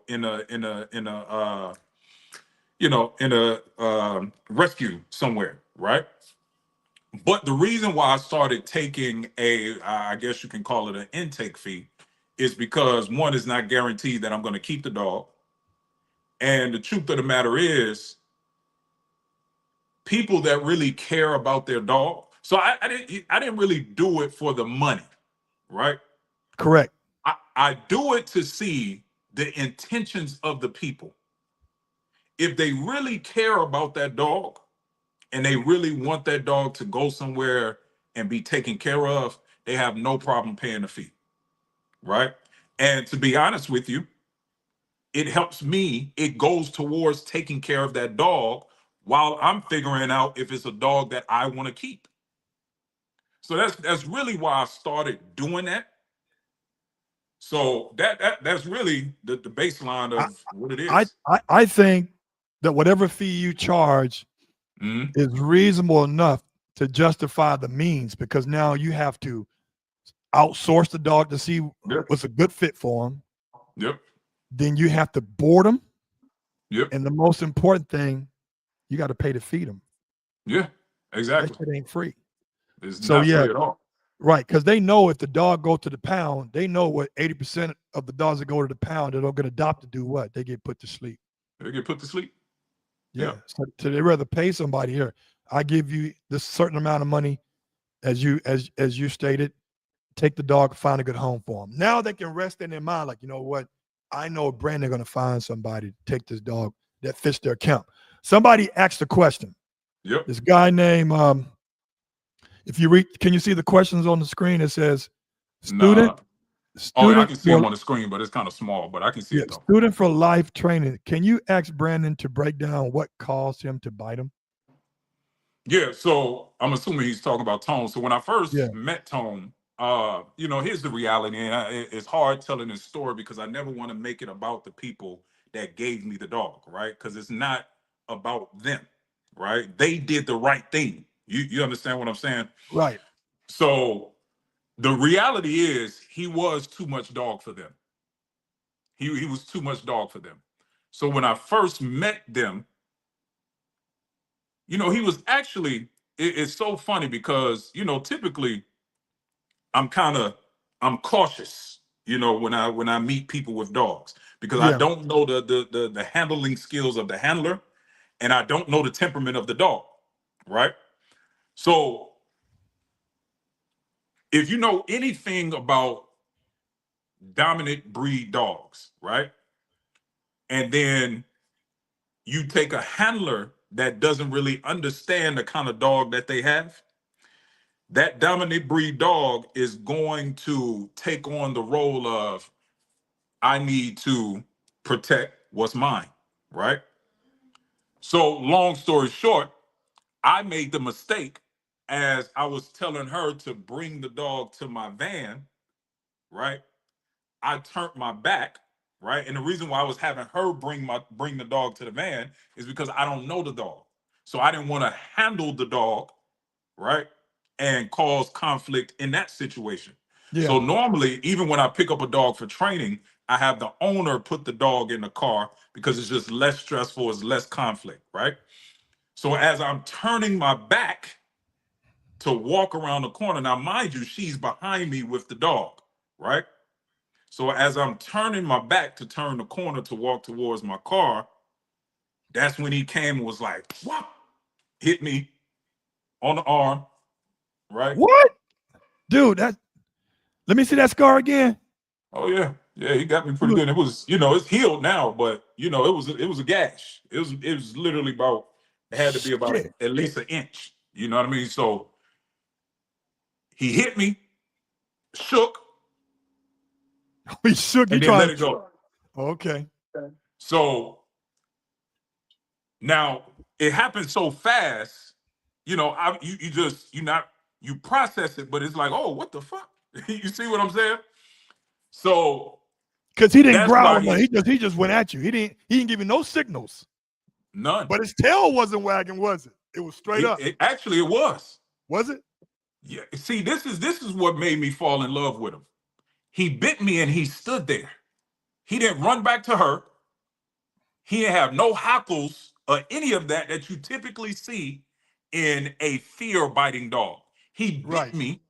rescue somewhere, right? But the reason why I started taking I guess you can call it an intake fee, is because one is not guaranteed that I'm going to keep the dog, and the truth of the matter is, people that really care about their dog. So I didn't really do it for the money, right? Correct. I do it to see the intentions of the people. if they really care about that dog and they really want that dog to go somewhere and be taken care of, they have no problem paying the fee, right? And to be honest with you, it helps me. It goes towards taking care of that dog while I'm figuring out if it's a dog that I want to keep. So that's really why I started doing that. So that's really the baseline I, of what it I is. I think that whatever fee you charge Mm-hmm. is reasonable enough to justify the means, because now you have to outsource the dog to see Yep. what's a good fit for him. Yep. Then you have to board them, Yep. and the most important thing, you got to pay to feed them. Yeah. That Exactly. shit ain't free. It's So not yeah, free at all. right, because they know if the dog go to the pound, they know what 80% of the dogs that go to the pound that don't get adopted do what? They get put to sleep. They get put to sleep. Yeah. Yep. So they rather pay somebody here. I give you this certain amount of money, as you stated. Take the dog, find a good home for him. Now they can rest in their mind, like, you know what? I know Brandon going to find somebody to take this dog that fits their account. Somebody asked a question. Yep. This guy named if you read, can you see the questions on the screen? It says student, Nah. Oh, I student can see for them on the screen, but it's kind of small. But I can see yeah, it though. student for life training. Can you ask Brandon to break down what caused him to bite him? Yeah, so I'm assuming he's talking about Tone. So when I Yeah, first met Tone, here's the reality, and it's hard telling this story because I never want to make it about the people that gave me the dog, right? Because it's not about them, right? They did the right thing. You understand what I'm saying? right. So the reality is he was too much dog for them. He was too much dog for them. So when I first met them, he was actually it's so funny because typically I'm cautious, when I meet people with dogs because I Yeah, don't know the handling skills of the handler and I don't know the temperament of the dog, right? So if you know anything about dominant breed dogs, right? And then you take a handler that doesn't really understand the kind of dog that they have, that dominant breed dog is going to take on the role of I need to protect what's mine, right? So, long story short, I made the mistake as I was telling her to bring the dog to my van, right? I turned my back, right? And the reason why I was having her bring the dog to the van is because I don't know the dog. So I didn't want to handle the dog, right? And cause conflict in that situation. yeah, So normally, even when I pick up a dog for training, I have the owner put the dog in the car because it's just less stressful, it's less conflict, right? So as I'm turning my back to walk around the corner, now mind you, she's behind me with the dog, right? So as I'm turning my back to turn the corner to walk towards my car, that's when he came and was like, "What?" Hit me on the arm, right? what, dude? That let me see that scar again. Oh yeah, yeah, he got me pretty Look, good. It was, it's healed now, but it was a gash. It was literally about it had to be about shit. at least an inch. You know what I mean? So he hit me, shook, We shook. You and then trying let to? it go. Okay. So now it happened so fast. You just you process it, but it's like, oh, what the fuck? You see what I'm saying? So Because he didn't that's growl or why nothing. He just went at you. He didn't give you no signals. none. But his tail wasn't wagging, was it? It was straight up. Actually it was. Was it? Yeah. See, this is what made me fall in love with him. He bit me and he stood there. He didn't run back to her. He didn't have no hackles or any of that you typically see in a fear biting dog. He bit Right. me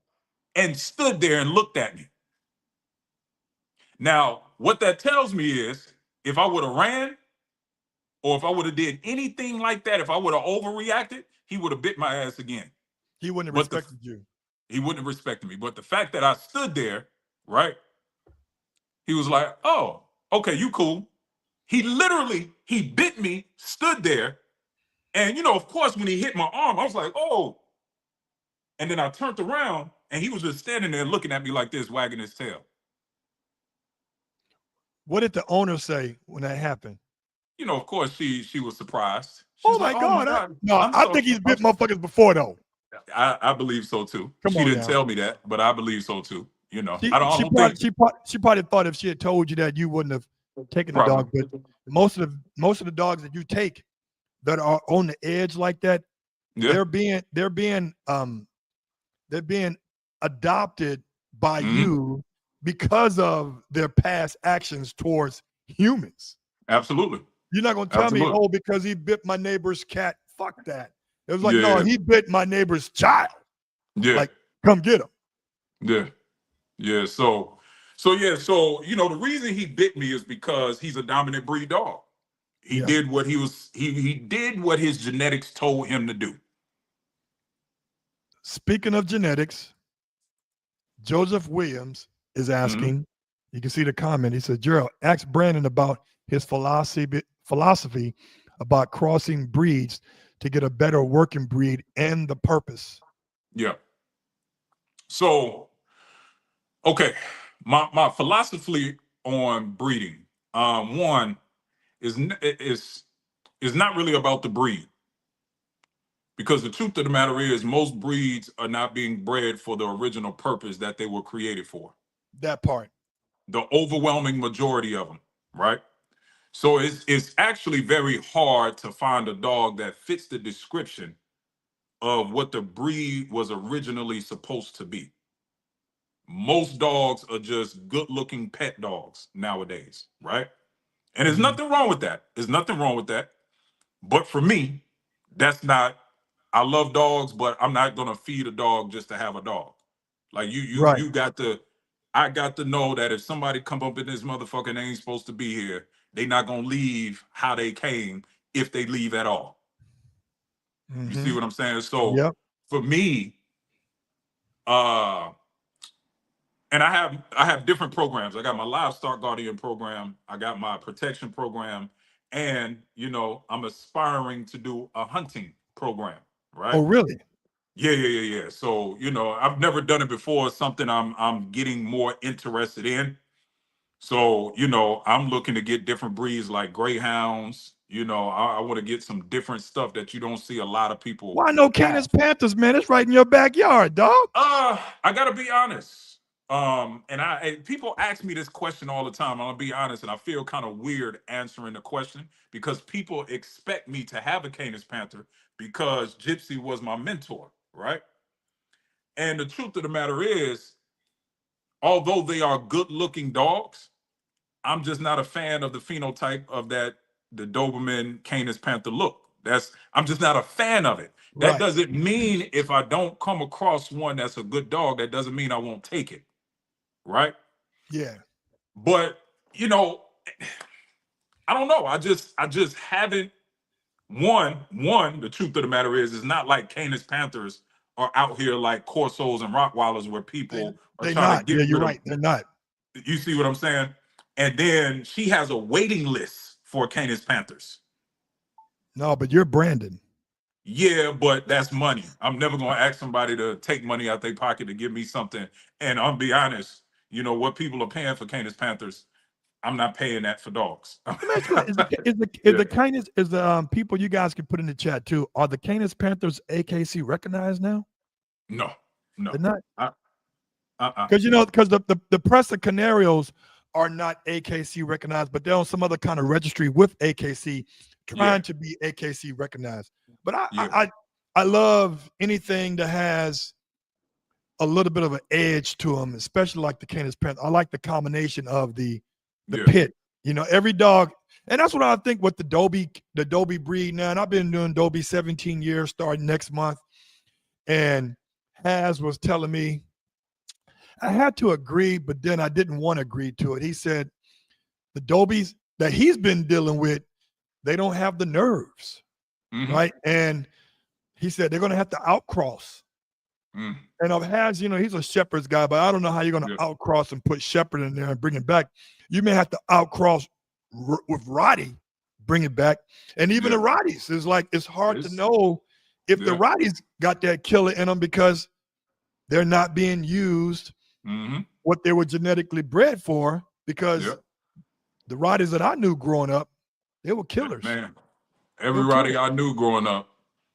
and stood there and looked at me. Now, what that tells me is if I would have ran or if I would have did anything like that, if I would have overreacted, he would have bit my ass again. He wouldn't have But respected you. he wouldn't have respected me. But the fact that I stood there, right? He was like, "Oh, okay, you cool." He literally, he bit me, stood there, and of course, when he hit my arm, I was like, oh. And then I turned around, and he was just standing there looking at me like this, wagging his tail. What did the owner say when that happened? Of course, she was surprised. Oh She's like, my oh my God. God. I think he's bit motherfuckers before though. I believe so too. Come She on didn't now. tell me that, but I believe so too. She I don't think probably thought if she had told you that you wouldn't have taken the dog. probably. But most of the dogs that you take that are on the edge like that, Yeah. they're being adopted by you because of their past actions towards humans. Absolutely. You're not gonna tell me, oh, because he bit my neighbor's cat. Fuck that. It was like, no, he bit my neighbor's child. Yeah. Like, come get him. Yeah. Yeah. So the reason he bit me is because he's a dominant breed dog. He did what he did what his genetics told him to do. Speaking of genetics, Joseph Williams is asking, you can see the comment. He said, Gerald, ask Brandon about his philosophy about crossing breeds to get a better working breed and the purpose. Yeah. So, okay, my philosophy on breeding, one is not really about the breed, because the truth of the matter is most breeds are not being bred for the original purpose that they were created for. That part. The overwhelming majority of them, right? So it's actually very hard to find a dog that fits the description of what the breed was originally supposed to be. Most dogs are just good-looking pet dogs nowadays, right? And there's nothing wrong with that. There's nothing wrong with that. But for me, that's not. I love dogs, but I'm not gonna feed a dog just to have a dog. Like you got to. I got to know that if somebody come up in this motherfucker and they ain't supposed to be here, they not gonna leave how they came, if they leave at all. You see what I'm saying? So for me, and I have different programs. I got my livestock guardian program, I got my protection program, and I'm aspiring to do a hunting program, right? Oh, really? Yeah. So, I've never done it before. It's something I'm getting more interested in. So, I'm looking to get different breeds like greyhounds. I want to get some different stuff that you don't see a lot of people. Why no Canis Panthers, man? It's right in your backyard, dog. I gotta be honest. And people ask me this question all the time. I'm gonna be honest, and I feel kind of weird answering the question because people expect me to have a Canis Panther because Gypsy was my mentor, right? And the truth of the matter is, although they are good-looking dogs, I'm just not a fan of the phenotype of the Doberman Canis Panther look. I'm just not a fan of it. That doesn't mean if I don't come across one that's a good dog, that doesn't mean I won't take it. Right? Yeah. But I don't know. I just haven't. One, the truth of the matter is, it's not like Canis Panthers are out here like Corsos and Rottweilers where people are trying to get rid of. You're right. They're not. You see what I'm saying? And then she has a waiting list for Canis Panthers. No, but you're Brandon. Yeah, but that's money. I'm never going to ask somebody to take money out their pocket to give me something. And I'll be honest, what people are paying for Canis Panthers, I'm not paying that for dogs. Is the Canis, is the people you guys can put in the chat too, are the Canis Panthers AKC recognized now? No. They're not. Because because the Presa Canarios are not AKC recognized, but they're on some other kind of registry with AKC trying to be AKC recognized. But I love anything that has a little bit of an edge to them, especially like the Canis Panther. I like the combination of the pit. Every dog, and that's what I think with the Dobie breed now. And I've been doing Dobie 17 years, starting next month. And Haz was telling me I had to agree, but then I didn't want to agree to it. He said the Dobies that he's been dealing with, they don't have the nerves, right? And he said they're going to have to outcross. And I've had, he's a Shepherd's guy, but I don't know how you're going to outcross and put Shepherd in there and bring it back. You may have to outcross with Roddy, bring it back. And even Yeah. the Roddies is like, it's hard to It's, know if the yeah. Roddies got that killer in them because they're not being used Mm-hmm. what they were genetically bred for. Because Yep. the Roddies that I knew growing up, they were killers. Man, They were everybody killers. I knew growing up,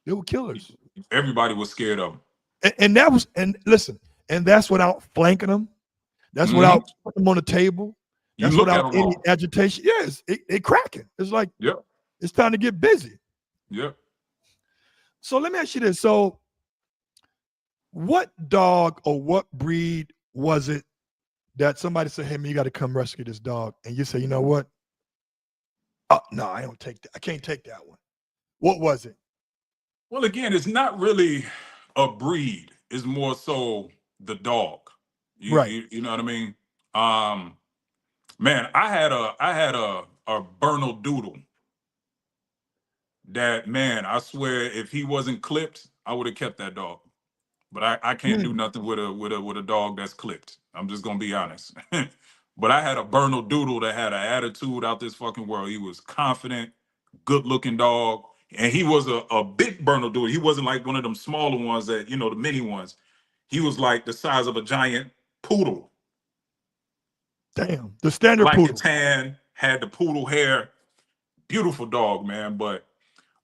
They were killers. everybody was scared of them. And that was, and listen, and that's without flanking them. That's Mm-hmm. without putting them on the table. You That's look at without them any wrong. agitation. Yes, it cracking. It's like Yep. it's time to get busy. Yep. So let me ask you this. So what dog or what breed was it that somebody said, hey man, you got to come rescue this dog? And you say, you know what? Oh, no, I don't take that. I can't take that one. What was it? Well, again, it's not really a breed. It's more so the dog. Right. You know what I mean? Um, Man, I had a Bernal Doodle that, man, I swear if he wasn't clipped, I would have kept that dog. But I can't do Mm, nothing with a dog that's clipped. I'm just gonna be honest. But I had a Bernal Doodle that had an attitude out this fucking world. He was confident, good looking dog. And he was a big Bernal Doodle. He wasn't like one of them smaller ones that, the mini ones. He was like the size of a giant poodle. damn. The standard Like a poodle. tan, had the poodle hair. Beautiful dog, man. But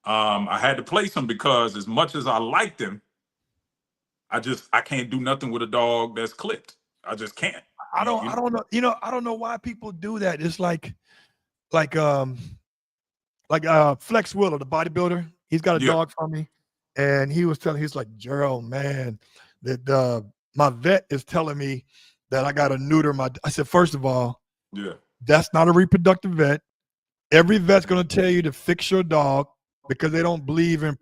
I had to place him because as much as I liked him, I can't do nothing with a dog that's clipped. I just can't. I don't know. I don't know why people do that. It's like um Flex Wheeler, the bodybuilder. He's got a Yeah, dog for me. And he was telling, he's like, Gerald, man, that my vet is telling me that I got to neuter my. I said, first of all, yeah, that's not a reproductive vet. Every vet's going to tell you to fix your dog because they don't believe in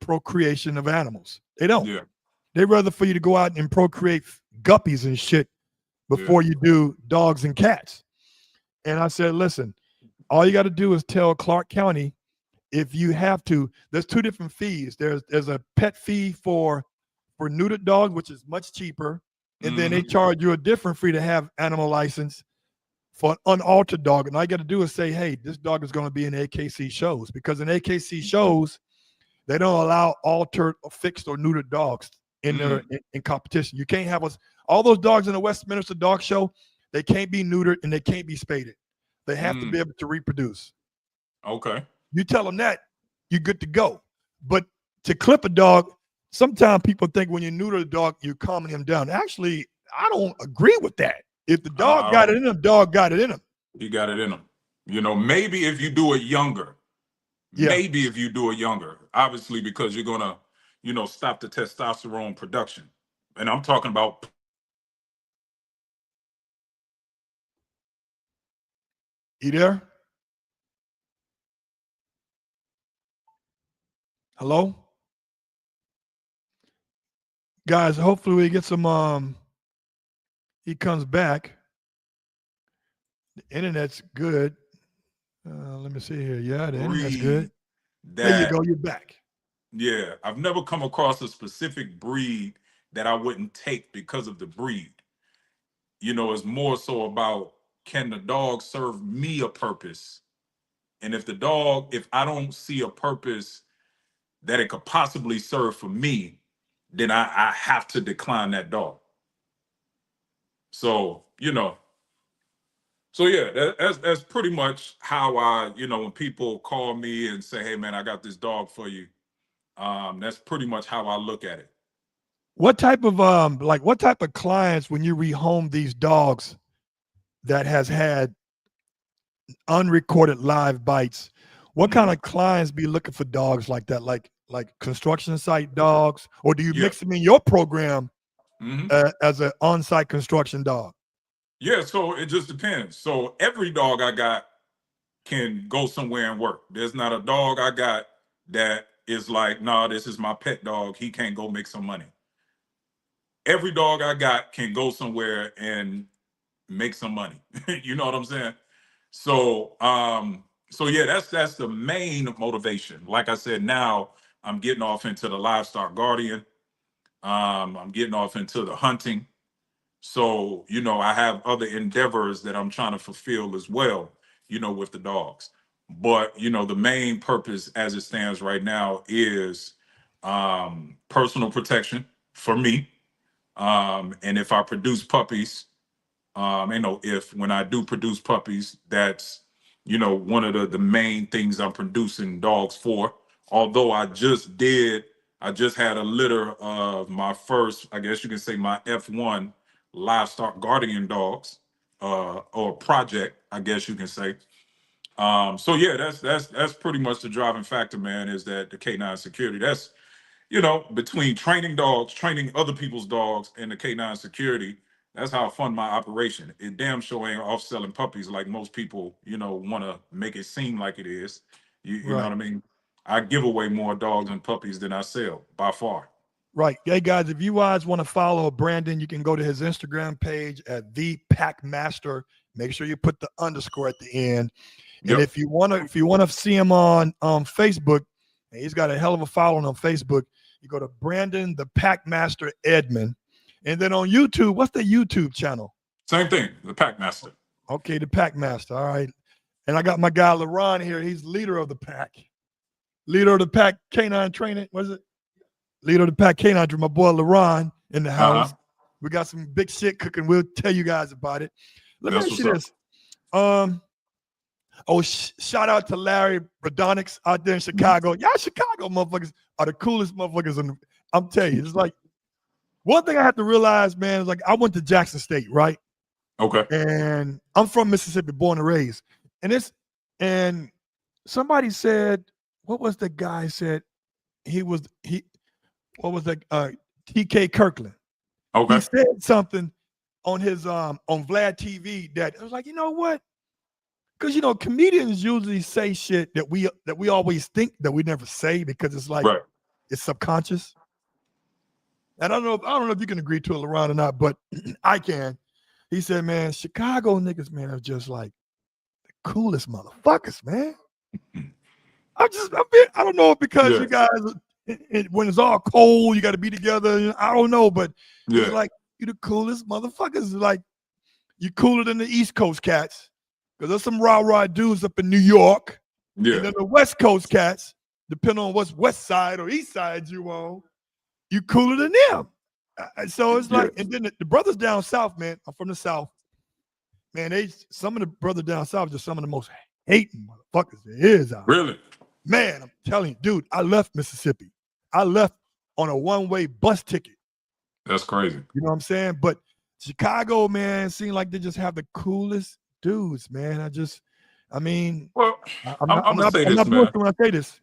procreation of animals. They don't. yeah, They'd rather for you to go out and procreate guppies and shit yeah. before you do dogs and cats. And I said, listen, all you got to do is tell Clark County if you have to. There's two different fees. There's a pet fee for neutered dogs, which is much cheaper, and then they Hmm. charge you a different fee to have animal license for an unaltered dog. And all you got to do is say, hey, this dog is going to be in AKC shows, because in AKC shows they don't allow altered or fixed or neutered dogs in their Mm. in competition. You can't have us all those dogs in the Westminster Dog Show. They can't be neutered and they can't be spaded. They have to be Mm. able to reproduce. Okay. You tell them that, you're good to go. But to clip a dog, sometimes people think when you neuter the dog, you're calming him down. Actually, I don't agree with that. If the dog got Uh, it in him, dog got it in him. he got it in him. Maybe if you do it younger, Yeah. obviously because you're gonna, stop the testosterone production. And I'm talking about. You there? Hello? Guys, hopefully we get some he comes back. The internet's good. Let me see here. Yeah, the internet's good. Breed There you that, go. You're back. yeah, I've never come across a specific breed that I wouldn't take because of the breed. It's more so about, can the dog serve me a purpose? And if I don't see a purpose that it could possibly serve for me, then I have to decline that dog. So, so yeah, that's pretty much how when people call me and say, hey man, I got this dog for you. That's pretty much how I look at it. What type of clients when you rehome these dogs that has had unrecorded live bites, what kind Mhm. of clients be looking for dogs like that? Like construction site dogs, or do you Yeah. mix them in your program Hmm. as an on-site construction dog? Yeah, so it just depends. So every dog I got can go somewhere and work. There's not a dog I got that is like, nah, this is my pet dog. He can't go make some money. Every dog I got can go somewhere and make some money. You know what I'm saying? So yeah, that's the main motivation. Like I said, now I'm getting off into the livestock guardian. I'm getting off into the hunting. So, I have other endeavors that I'm trying to fulfill as well. with the dogs. But the main purpose as it stands right now is personal protection for me. And if I produce puppies, if when I do produce puppies, that's one of the main things I'm producing dogs for. Although I just had a litter of my first, I guess you can say, my F1 livestock guardian dogs, or project, I guess you can say. So yeah, that's pretty much the driving factor, man, is that the K9 security. That's between training dogs, training other people's dogs, and the K9 security, that's how I fund my operation. It damn sure ain't off selling puppies like most people, want to make it seem like it is. You know Right. what I mean? I give away more dogs and puppies than I sell by far. Right. Hey guys, if you guys want to follow Brandon, you can go to his Instagram page at the Pack Master. Make sure you put the underscore at the end. And Yep. if you want to see him on Facebook, and he's got a hell of a following on Facebook, you go to Brandon the Pack Master Edmond. And then on YouTube, what's the YouTube channel? Same thing, the Pack Master. Okay, the Pack Master. All right. And I got my guy LaRon here. He's leader of the pack. Leader of the pack canine training. What is it? Leader of the pack canine, my boy LaRon in the house. We got some big shit cooking. We'll tell you guys about it. Let me ask you this. Shout out to Larry Brodonics out there in Chicago. Y'all Chicago motherfuckers are the coolest motherfuckers. I'm telling you, it's like one thing I have to realize, man, is like I went to Jackson State, right? Okay. And I'm from Mississippi, born and raised. And somebody said, what was the guy said? What was that? TK Kirkland. Okay. He said something on his on Vlad TV that I was like, you know what? Because comedians usually say shit that we always think that we never say because it's like it's subconscious. And I don't know if you can agree to it, LaRon, or not, but I can. He said, man, Chicago niggas, man, are just like the coolest motherfuckers, man. I don't know if because you guys, when it's all cold, you got to be together. I don't know, but it's like you the coolest motherfuckers. It's like you cooler than the East Coast cats because there's some rah dudes up in New York, and then the West Coast cats, depending on what's West Side or East Side you on, you cooler than them. So it's like, and then the brothers down south, man. I'm from the South, man. Some of the brothers down south are just some of the most hating motherfuckers there is out. Really? Man, I'm telling you, dude, I left Mississippi. I left on a one-way bus ticket. That's crazy. You know what I'm saying? But Chicago, man, seemed like they just have the coolest dudes, man. I'm not when I say this.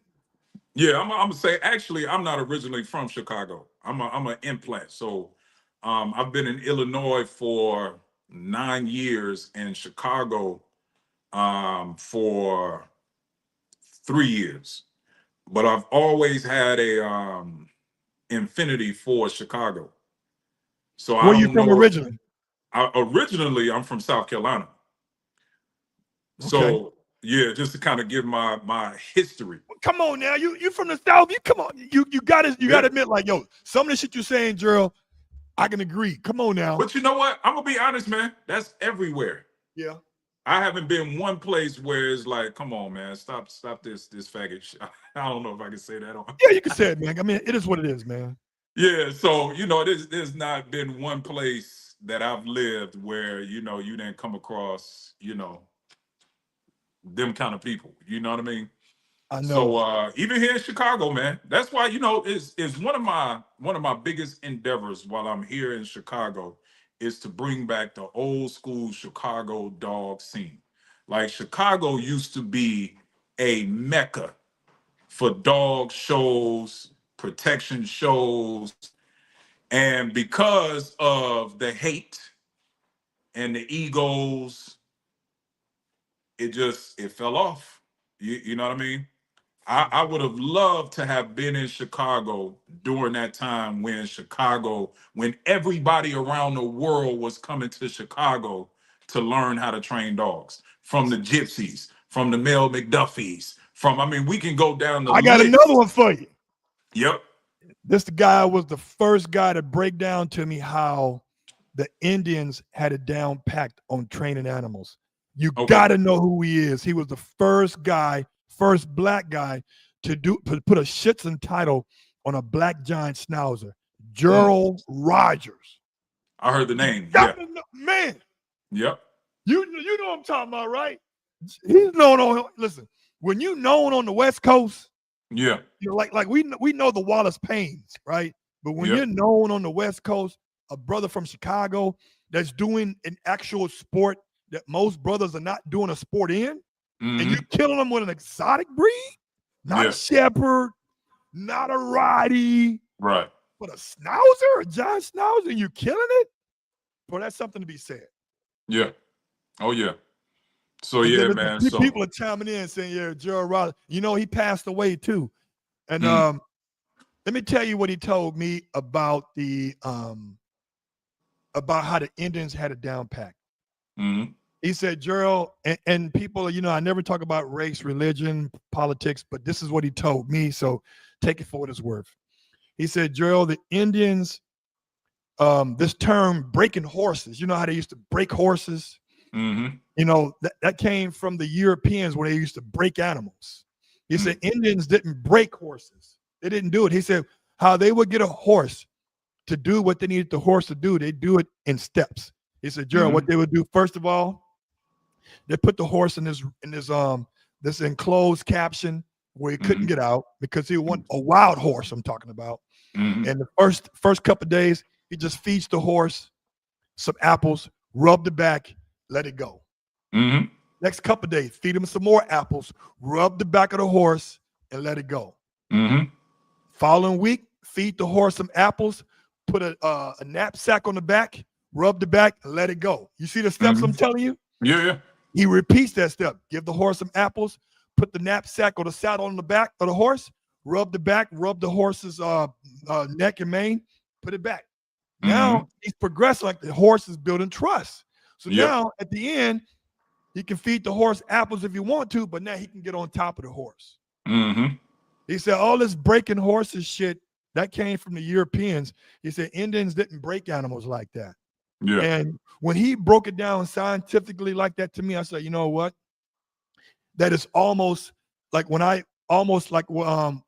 Yeah, I'm gonna say actually, I'm not originally from Chicago. I'm an implant. So I've been in Illinois for 9 years and Chicago for 3 years. But I've always had a infinity for Chicago. So where are you from originally? Originally, I'm from South Carolina. Okay. So yeah, just to kind of give my history. Come on now, you from the South. You come on, you gotta admit, like, yo, some of the shit you're saying, Gerald, I can agree. Come on now. But you know what? I'm gonna be honest, man. That's everywhere. Yeah. I haven't been one place where it's like, come on, man, stop this faggot shit. I don't know if I can say that on. Yeah, you can say it, man. I mean, it is what it is, man. Yeah, so there's not been one place that I've lived where you didn't come across them kind of people. You know what I mean? I know. So even here in Chicago, man, that's why is one of my biggest endeavors while I'm here in Chicago is to bring back the old school Chicago dog scene. Like Chicago used to be a mecca for dog shows, protection shows, and because of the hate and the egos, it fell off. You know what I mean? I would have loved to have been in Chicago during that time when everybody around the world was coming to Chicago to learn how to train dogs. From the Gypsies, from the Mel McDuffies, we can go down the list. I got another one for you. Yep. This guy was the first guy to break down to me how the Indians had it down packed on training animals. You Okay. got to know who he is. He was the first black guy to put a Schützen title on a black giant schnauzer. Gerald Rogers. I heard the name. You Yeah. gotta know, man. Yep. You know what I'm talking about, right? He's known on. Listen, when you known on the West Coast, Yeah. you know, like we know the Wallace Paynes, right? But when Yep. you're known on the West Coast, a brother from Chicago that's doing an actual sport that most brothers are not doing a sport in, and Mhm. you killing them with an exotic breed, not Yeah. a shepherd, not a Rottie, Right. but a schnauzer, a giant schnauzer, and you killing it, bro, that's something to be said. Yeah. Oh yeah. So And yeah, then man. the So people are chiming in saying, yeah, Gerald Rogers, you know, he passed away too. And let me tell you what he told me about about how the Indians had it down packed. mhm. He said, Gerald, and people, you know, I never talk about race, religion, politics, but this is what he told me. So take it for what it's worth. He said, Gerald, the Indians, this term breaking horses, you know how they used to break horses? Mhm. You know, that came from the Europeans where they used to break animals. He said Indians didn't break horses. They didn't do it. He said how they would get a horse to do what they needed the horse to do, they do it in steps. He said, Gerald, what they would do, first of all, they put the horse in this enclosed caption where he couldn't get out because he want a wild horse, I'm talking about. Mhm. And the first couple of days, he just feeds the horse some apples, rub the back, let it go. Mhm. Next couple of days, feed him some more apples, rub the back of the horse, and let it go. Mhm. Following week, feed the horse some apples, put a knapsack on the back, rub the back, and let it go. You see the steps I'm telling you? Yeah, yeah. He repeats that step. Give the horse some apples, put the knapsack or the saddle on the back of the horse, rub the back, rub the horse's neck and mane, put it back. Now he's progressing like the horse is building trust. So now at the end, he can feed the horse apples if you want to, but now he can get on top of the horse. Mhm. He said all this breaking horses shit, that came from the Europeans. He said Indians didn't break animals like that. Yeah. And when he broke it down scientifically like that to me, I said, you know what? That is almost like when I almost like well,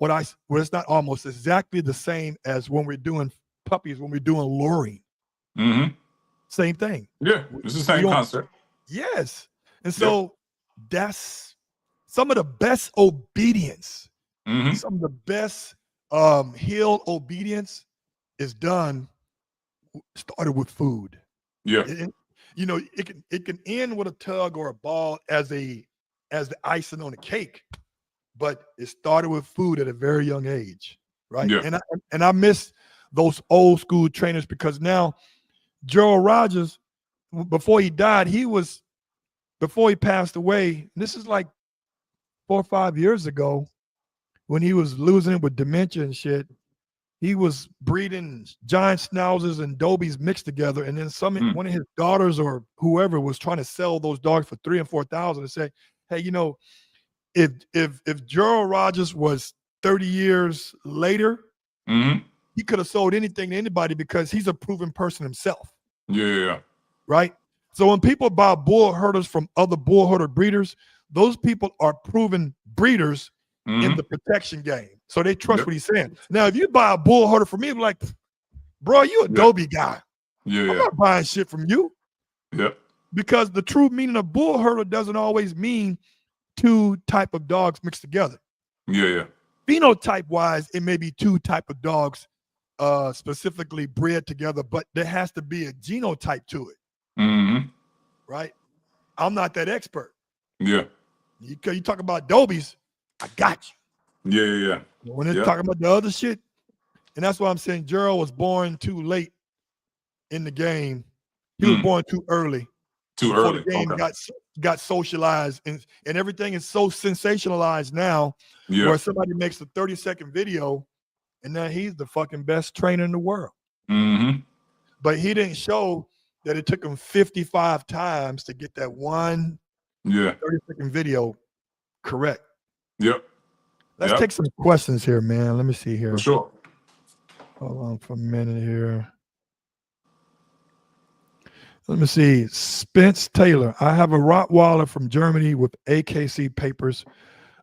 it's not almost exactly the same as when we're doing puppies, when we're doing luring. Mhm. Same thing. Yeah. It's the same concept. Yes. And so that's some of the best obedience, some of the best heel obedience is done started with food. Yeah. You know, it can end with a tug or a ball as the icing on the cake, but it started with food at a very young age, right? Yeah. And I miss those old school trainers because now Gerald Rogers, before he died, before he passed away, this is like 4 or 5 years ago when he was losing it with dementia and shit. He was breeding giant schnauzers and dobies mixed together, and then one of his daughters or whoever was trying to sell those dogs for $3,000 and $4,000 and say, hey, you know, if Gerald Rogers was 30 years later, he could have sold anything to anybody because he's a proven person himself. Yeah. Right? So when people buy bull herders from other bull herder breeders, those people are proven breeders in the protection game. So they trust what he's saying. Now, if you buy a bull herder from me, I'm like, bro, you a Dobie guy. Yeah. I'm not buying shit from you. Yeah. Because the true meaning of bull herder doesn't always mean two type of dogs mixed together. Yeah. Phenotype wise, it may be two type of dogs specifically bred together, but there has to be a genotype to it. Right? I'm not that expert. Yeah. You talk about Dobies, I got you. Yeah. When they're talking about the other shit, and that's why I'm saying Gerald was born too late in the game. He was born too early. Too before early. The game got socialized, and everything is so sensationalized now. Where somebody makes a 30-second video, and now he's the fucking best trainer in the world. But he didn't show that it took him 55 times to get that one 30-second video correct. Yep. Let's take some questions here, man. Let me see here. For sure. Hold on for a minute here. Let me see. Spence Taylor. I have a Rottweiler from Germany with AKC papers.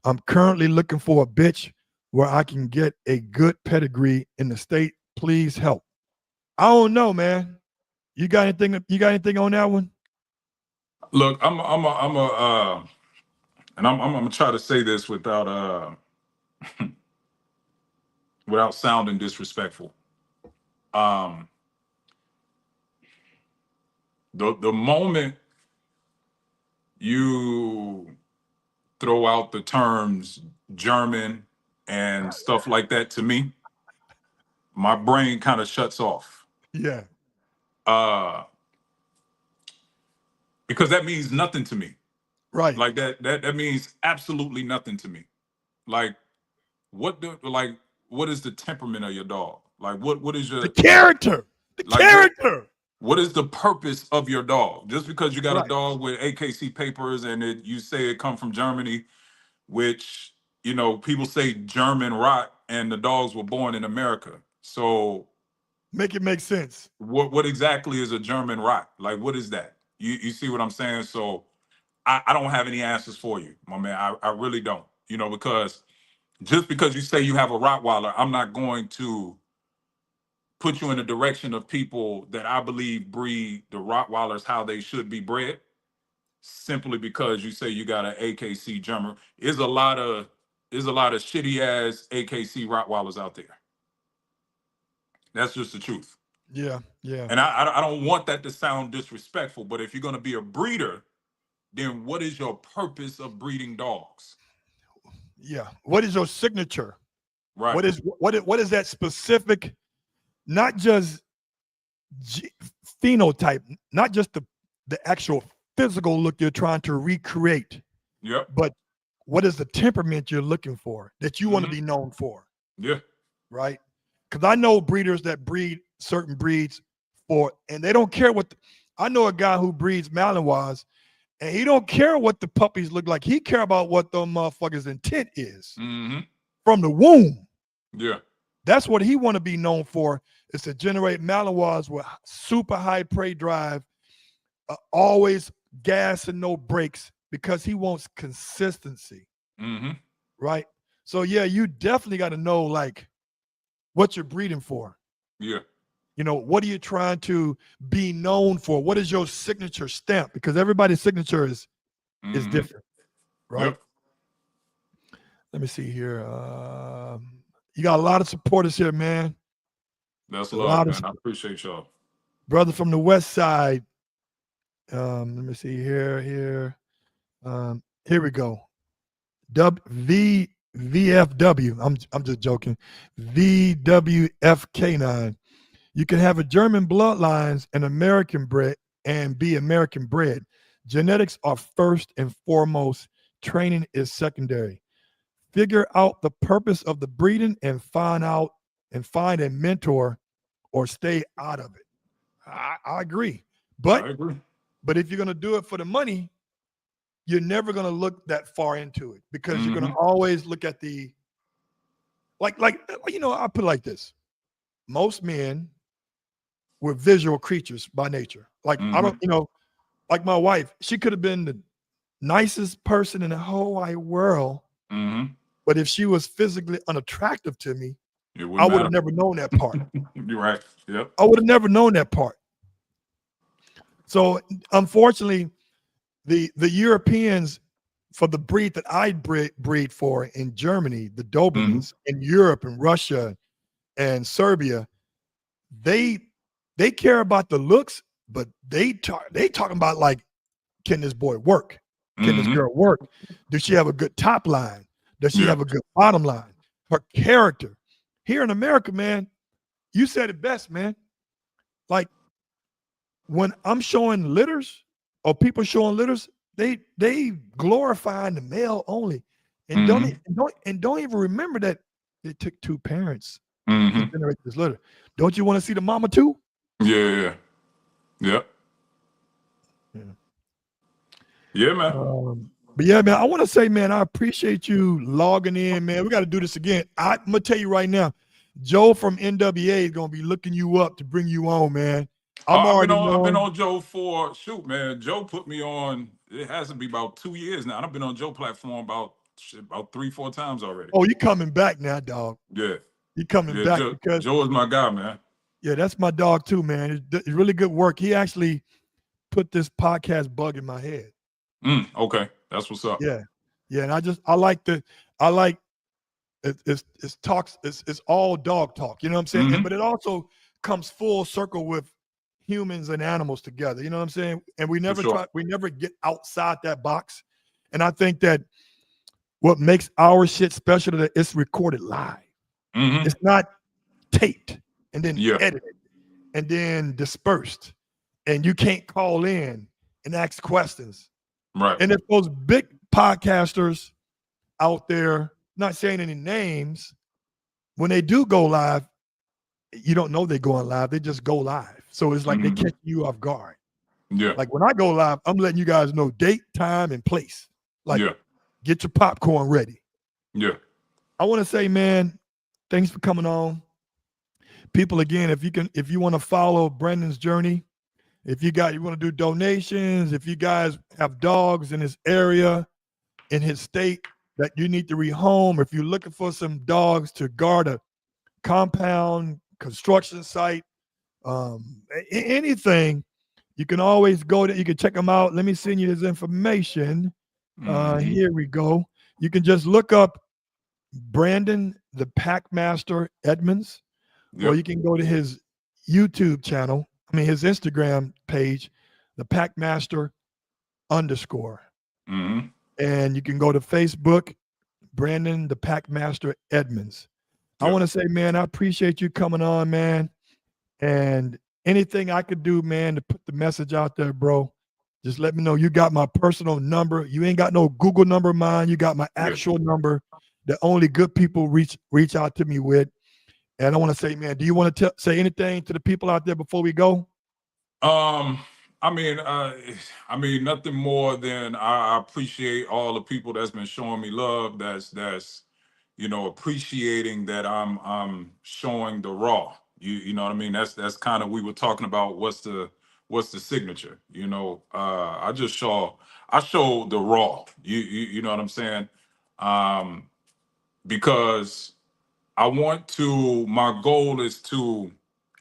I'm currently looking for a bitch where I can get a good pedigree in the state. Please help. I don't know, man. You got anything? You got anything on that one? Look, I'm gonna try to say this without sounding disrespectful. Um, the moment you throw out the terms German and stuff like that to me, my brain kind of shuts off. Yeah. Because that means nothing to me. Right. Like that means absolutely nothing to me. Like what is the temperament of your dog? Like what is The your character. The like character. what is the purpose of your dog? Just because you got a Right. dog with AKC papers and you say it come from Germany, which people say German rot, and the dogs were born in America. So Make it make sense. what exactly is a German rot? Like what is that? You see what I'm saying? So I don't have any answers for you, my man. I really don't. Because just because you say you have a Rottweiler, I'm not going to put you in the direction of people that I believe breed the Rottweilers how they should be bred, simply because you say you got an AKC German. There's a lot of shitty ass AKC Rottweilers out there. That's just the truth. Yeah. Yeah. And I don't want that to sound disrespectful, but if you're going to be a breeder, then what is your purpose of breeding dogs? Yeah. What is your signature? Right. What is that specific, not just phenotype, not just the actual physical look you're trying to recreate. Yep. But what is the temperament you're looking for that you want to be known for? Yeah. Right. Because I know breeders that breed certain breeds and they don't care I know a guy who breeds Malinois, and he don't care what the puppies look like. He care about what the motherfucker's intent is from the womb. Yeah. That's what he want to be known for, is to generate Malinois with super high prey drive, always gas and no brakes, because he wants consistency. Right? So yeah, you definitely got to know like what you're breeding for. Yeah. What are you trying to be known for? What is your signature stamp? Because everybody's signature is different, right? Yep. Let me see here. You got a lot of supporters here, man. That's love, man. I appreciate y'all. Brother from the West Side. Let me see here. Here we go. VFW. I'm just joking. VWFK9. You can have a German bloodlines and American bred and be American bred. Genetics are first and foremost. Training is secondary. Figure out the purpose of the breeding and find a mentor or stay out of it. I agree. But if you're going to do it for the money, you're never going to look that far into it, because you're going to always look at the I put it like this. Most men were visual creatures by nature. Like I don't, like my wife, she could have been the nicest person in the whole wide world. But if she was physically unattractive to me, I would have never known that part. You're right. Yep. I would have never known that part. So unfortunately, the Europeans, for the breed that I breed for in Germany, the Dobermans, in Europe and Russia and Serbia, they care about the looks, but they talking about like, can this boy work? Can this girl work? Does she have a good top line? Does she have a good bottom line? Her character. Here in America, man, you said it best, man. Like when I'm showing litters or people showing litters, they glorifying the male only, and don't even remember that it took two parents to generate this litter. Don't you want to see the mama too? Yeah. Yep. Yeah, man. But yeah, man, I want to say, man, I appreciate you logging in, man. We got to do this again. I'm gonna tell you right now, Joe from NWA is gonna be looking you up to bring you on, man. I'm I've been already on knowing. Joe for shoot, man. Joe put me on. It has to be about 2 years now. I've been on Joe platform about 3-4 times already. Oh, you coming back now, dog. Yeah, You coming yeah. back because Joe is my guy, man. yeah, that's my dog too, man. It's really good work. He actually put this podcast bug in my head. Okay, that's what's up. Yeah, yeah, and I like it's talks it's all dog talk. You know what I'm saying? Mm-hmm. But it also comes full circle with humans and animals together. You know what I'm saying? And we For never sure. we never get outside that box. And I think that what makes our shit special that it's recorded live. Mm-hmm. It's not taped and then Yeah. edited and then dispersed. And you can't call in and ask questions. Right. And if those big podcasters out there, not saying any names, when they do go live, you don't know they're going live. They just go live. So it's like they Mm-hmm. catch you off guard. Yeah. Like when I go live, I'm letting you guys know date, time, and place. Like Yeah. get your popcorn ready. Yeah. I want to say, man, thanks for coming on. People, again, if you want to follow Brandon's journey, if you want to do donations, if you guys have dogs in this area, in his state that you need to rehome, if you're looking for some dogs to guard a compound, construction site, anything, you can always go there. You can check them out. Let me send you this information. Here we go. You can just look up Brandon the Packmaster Edmonds, Yep. or you can go to his YouTube channel. I mean his Instagram page, the Packmaster _. Mm-hmm. And you can go to Facebook, Brandon the Packmaster Edmonds. I Yep. want to say, man, I appreciate you coming on, man. And anything I could do, man, to put the message out there, bro, just let me know. You got my personal number. You ain't got no Google number of mine. You got my actual number that only good people reach out to me with. And I want to say, man, do you want to say anything to the people out there before we go? I mean, nothing more than I appreciate all the people that's been showing me love. That's appreciating that I'm showing the raw. You know what I mean? That's kind of, we were talking about what's the signature. I showed the raw. You know what I'm saying? Because my goal is to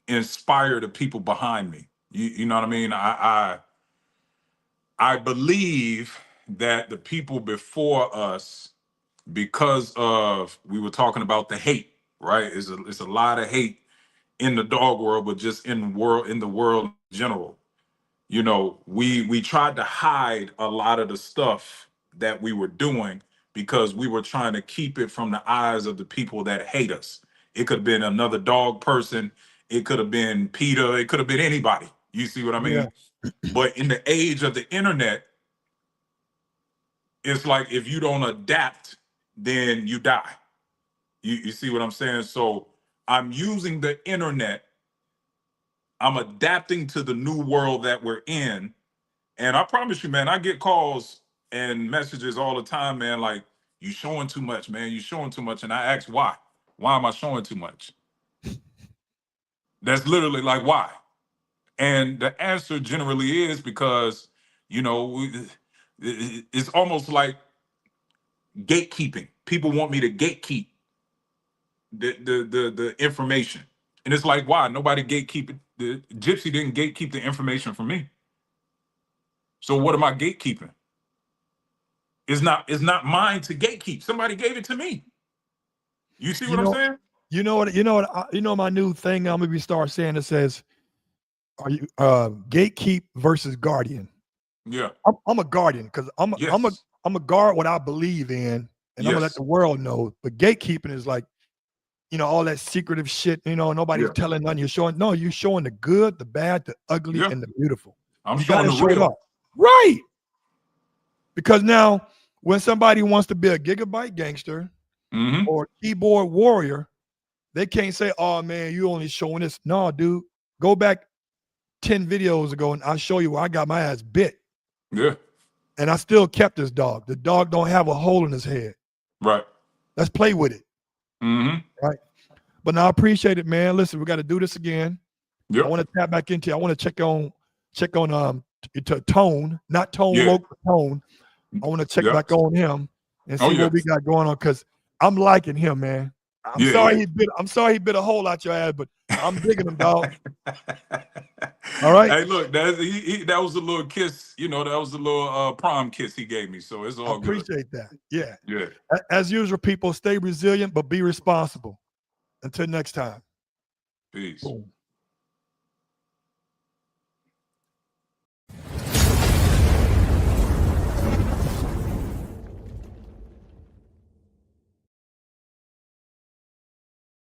inspire the people behind me. You know what I mean? I believe that the people before us, because of, we were talking about the hate, right? It's a lot of hate in the dog world, but just in the world in general. We tried to hide a lot of the stuff that we were doing because we were trying to keep it from the eyes of the people that hate us. It could have been another dog person. It could have been PETA. It could have been anybody. You see what I mean? Yeah. But in the age of the internet, it's like if you don't adapt, then you die. You see what I'm saying? So I'm using the internet. I'm adapting to the new world that we're in. And I promise you, man, I get calls and messages all the time, man, like, you showing too much, man. You showing too much. And I ask why. Why am I showing too much? That's literally like, why? And the answer generally is because, it's almost like gatekeeping. People want me to gatekeep the information. And it's like, why? Nobody gatekeep it. The Gypsy didn't gatekeep the information from me. So what am I gatekeeping? It's not mine to gatekeep. Somebody gave it to me. You see what I'm saying? You know my new thing I'm gonna be start saying, it says, are you gatekeep versus guardian? Yeah. I'm a guardian because I'm Yes. a guard what I believe in, and I'm gonna let the world know. But gatekeeping is like, all that secretive shit, nobody's telling nothing. You're showing the good, the bad, the ugly, and the beautiful. I'm You showing gotta the show it real. off. Right. Because now when somebody wants to be a gigabyte gangster or keyboard warrior, they can't say, oh man, you only showing this. No, dude, go back 10 videos ago and I'll show you where I got my ass bit. Yeah. And I still kept this dog. The dog don't have a hole in his head. Right. Let's play with it. Right. But now I appreciate it, man. Listen, we got to do this again. Yep. I want to tap back into. I want to check on to Tone, not Tone Yeah. Loc, but Tone. I want to check Yep. back on him and see Oh, what yeah. we got going on, because I'm liking him, man. I'm Yeah, sorry yeah. he bit a hole out your ass, but I'm digging him, dog. All right. Hey, look, that was a little kiss. You know, that was a little prom kiss he gave me. So it's I all good. appreciate that. Yeah. Yeah. As usual, people, stay resilient, but be responsible. Until next time. Peace. Boom.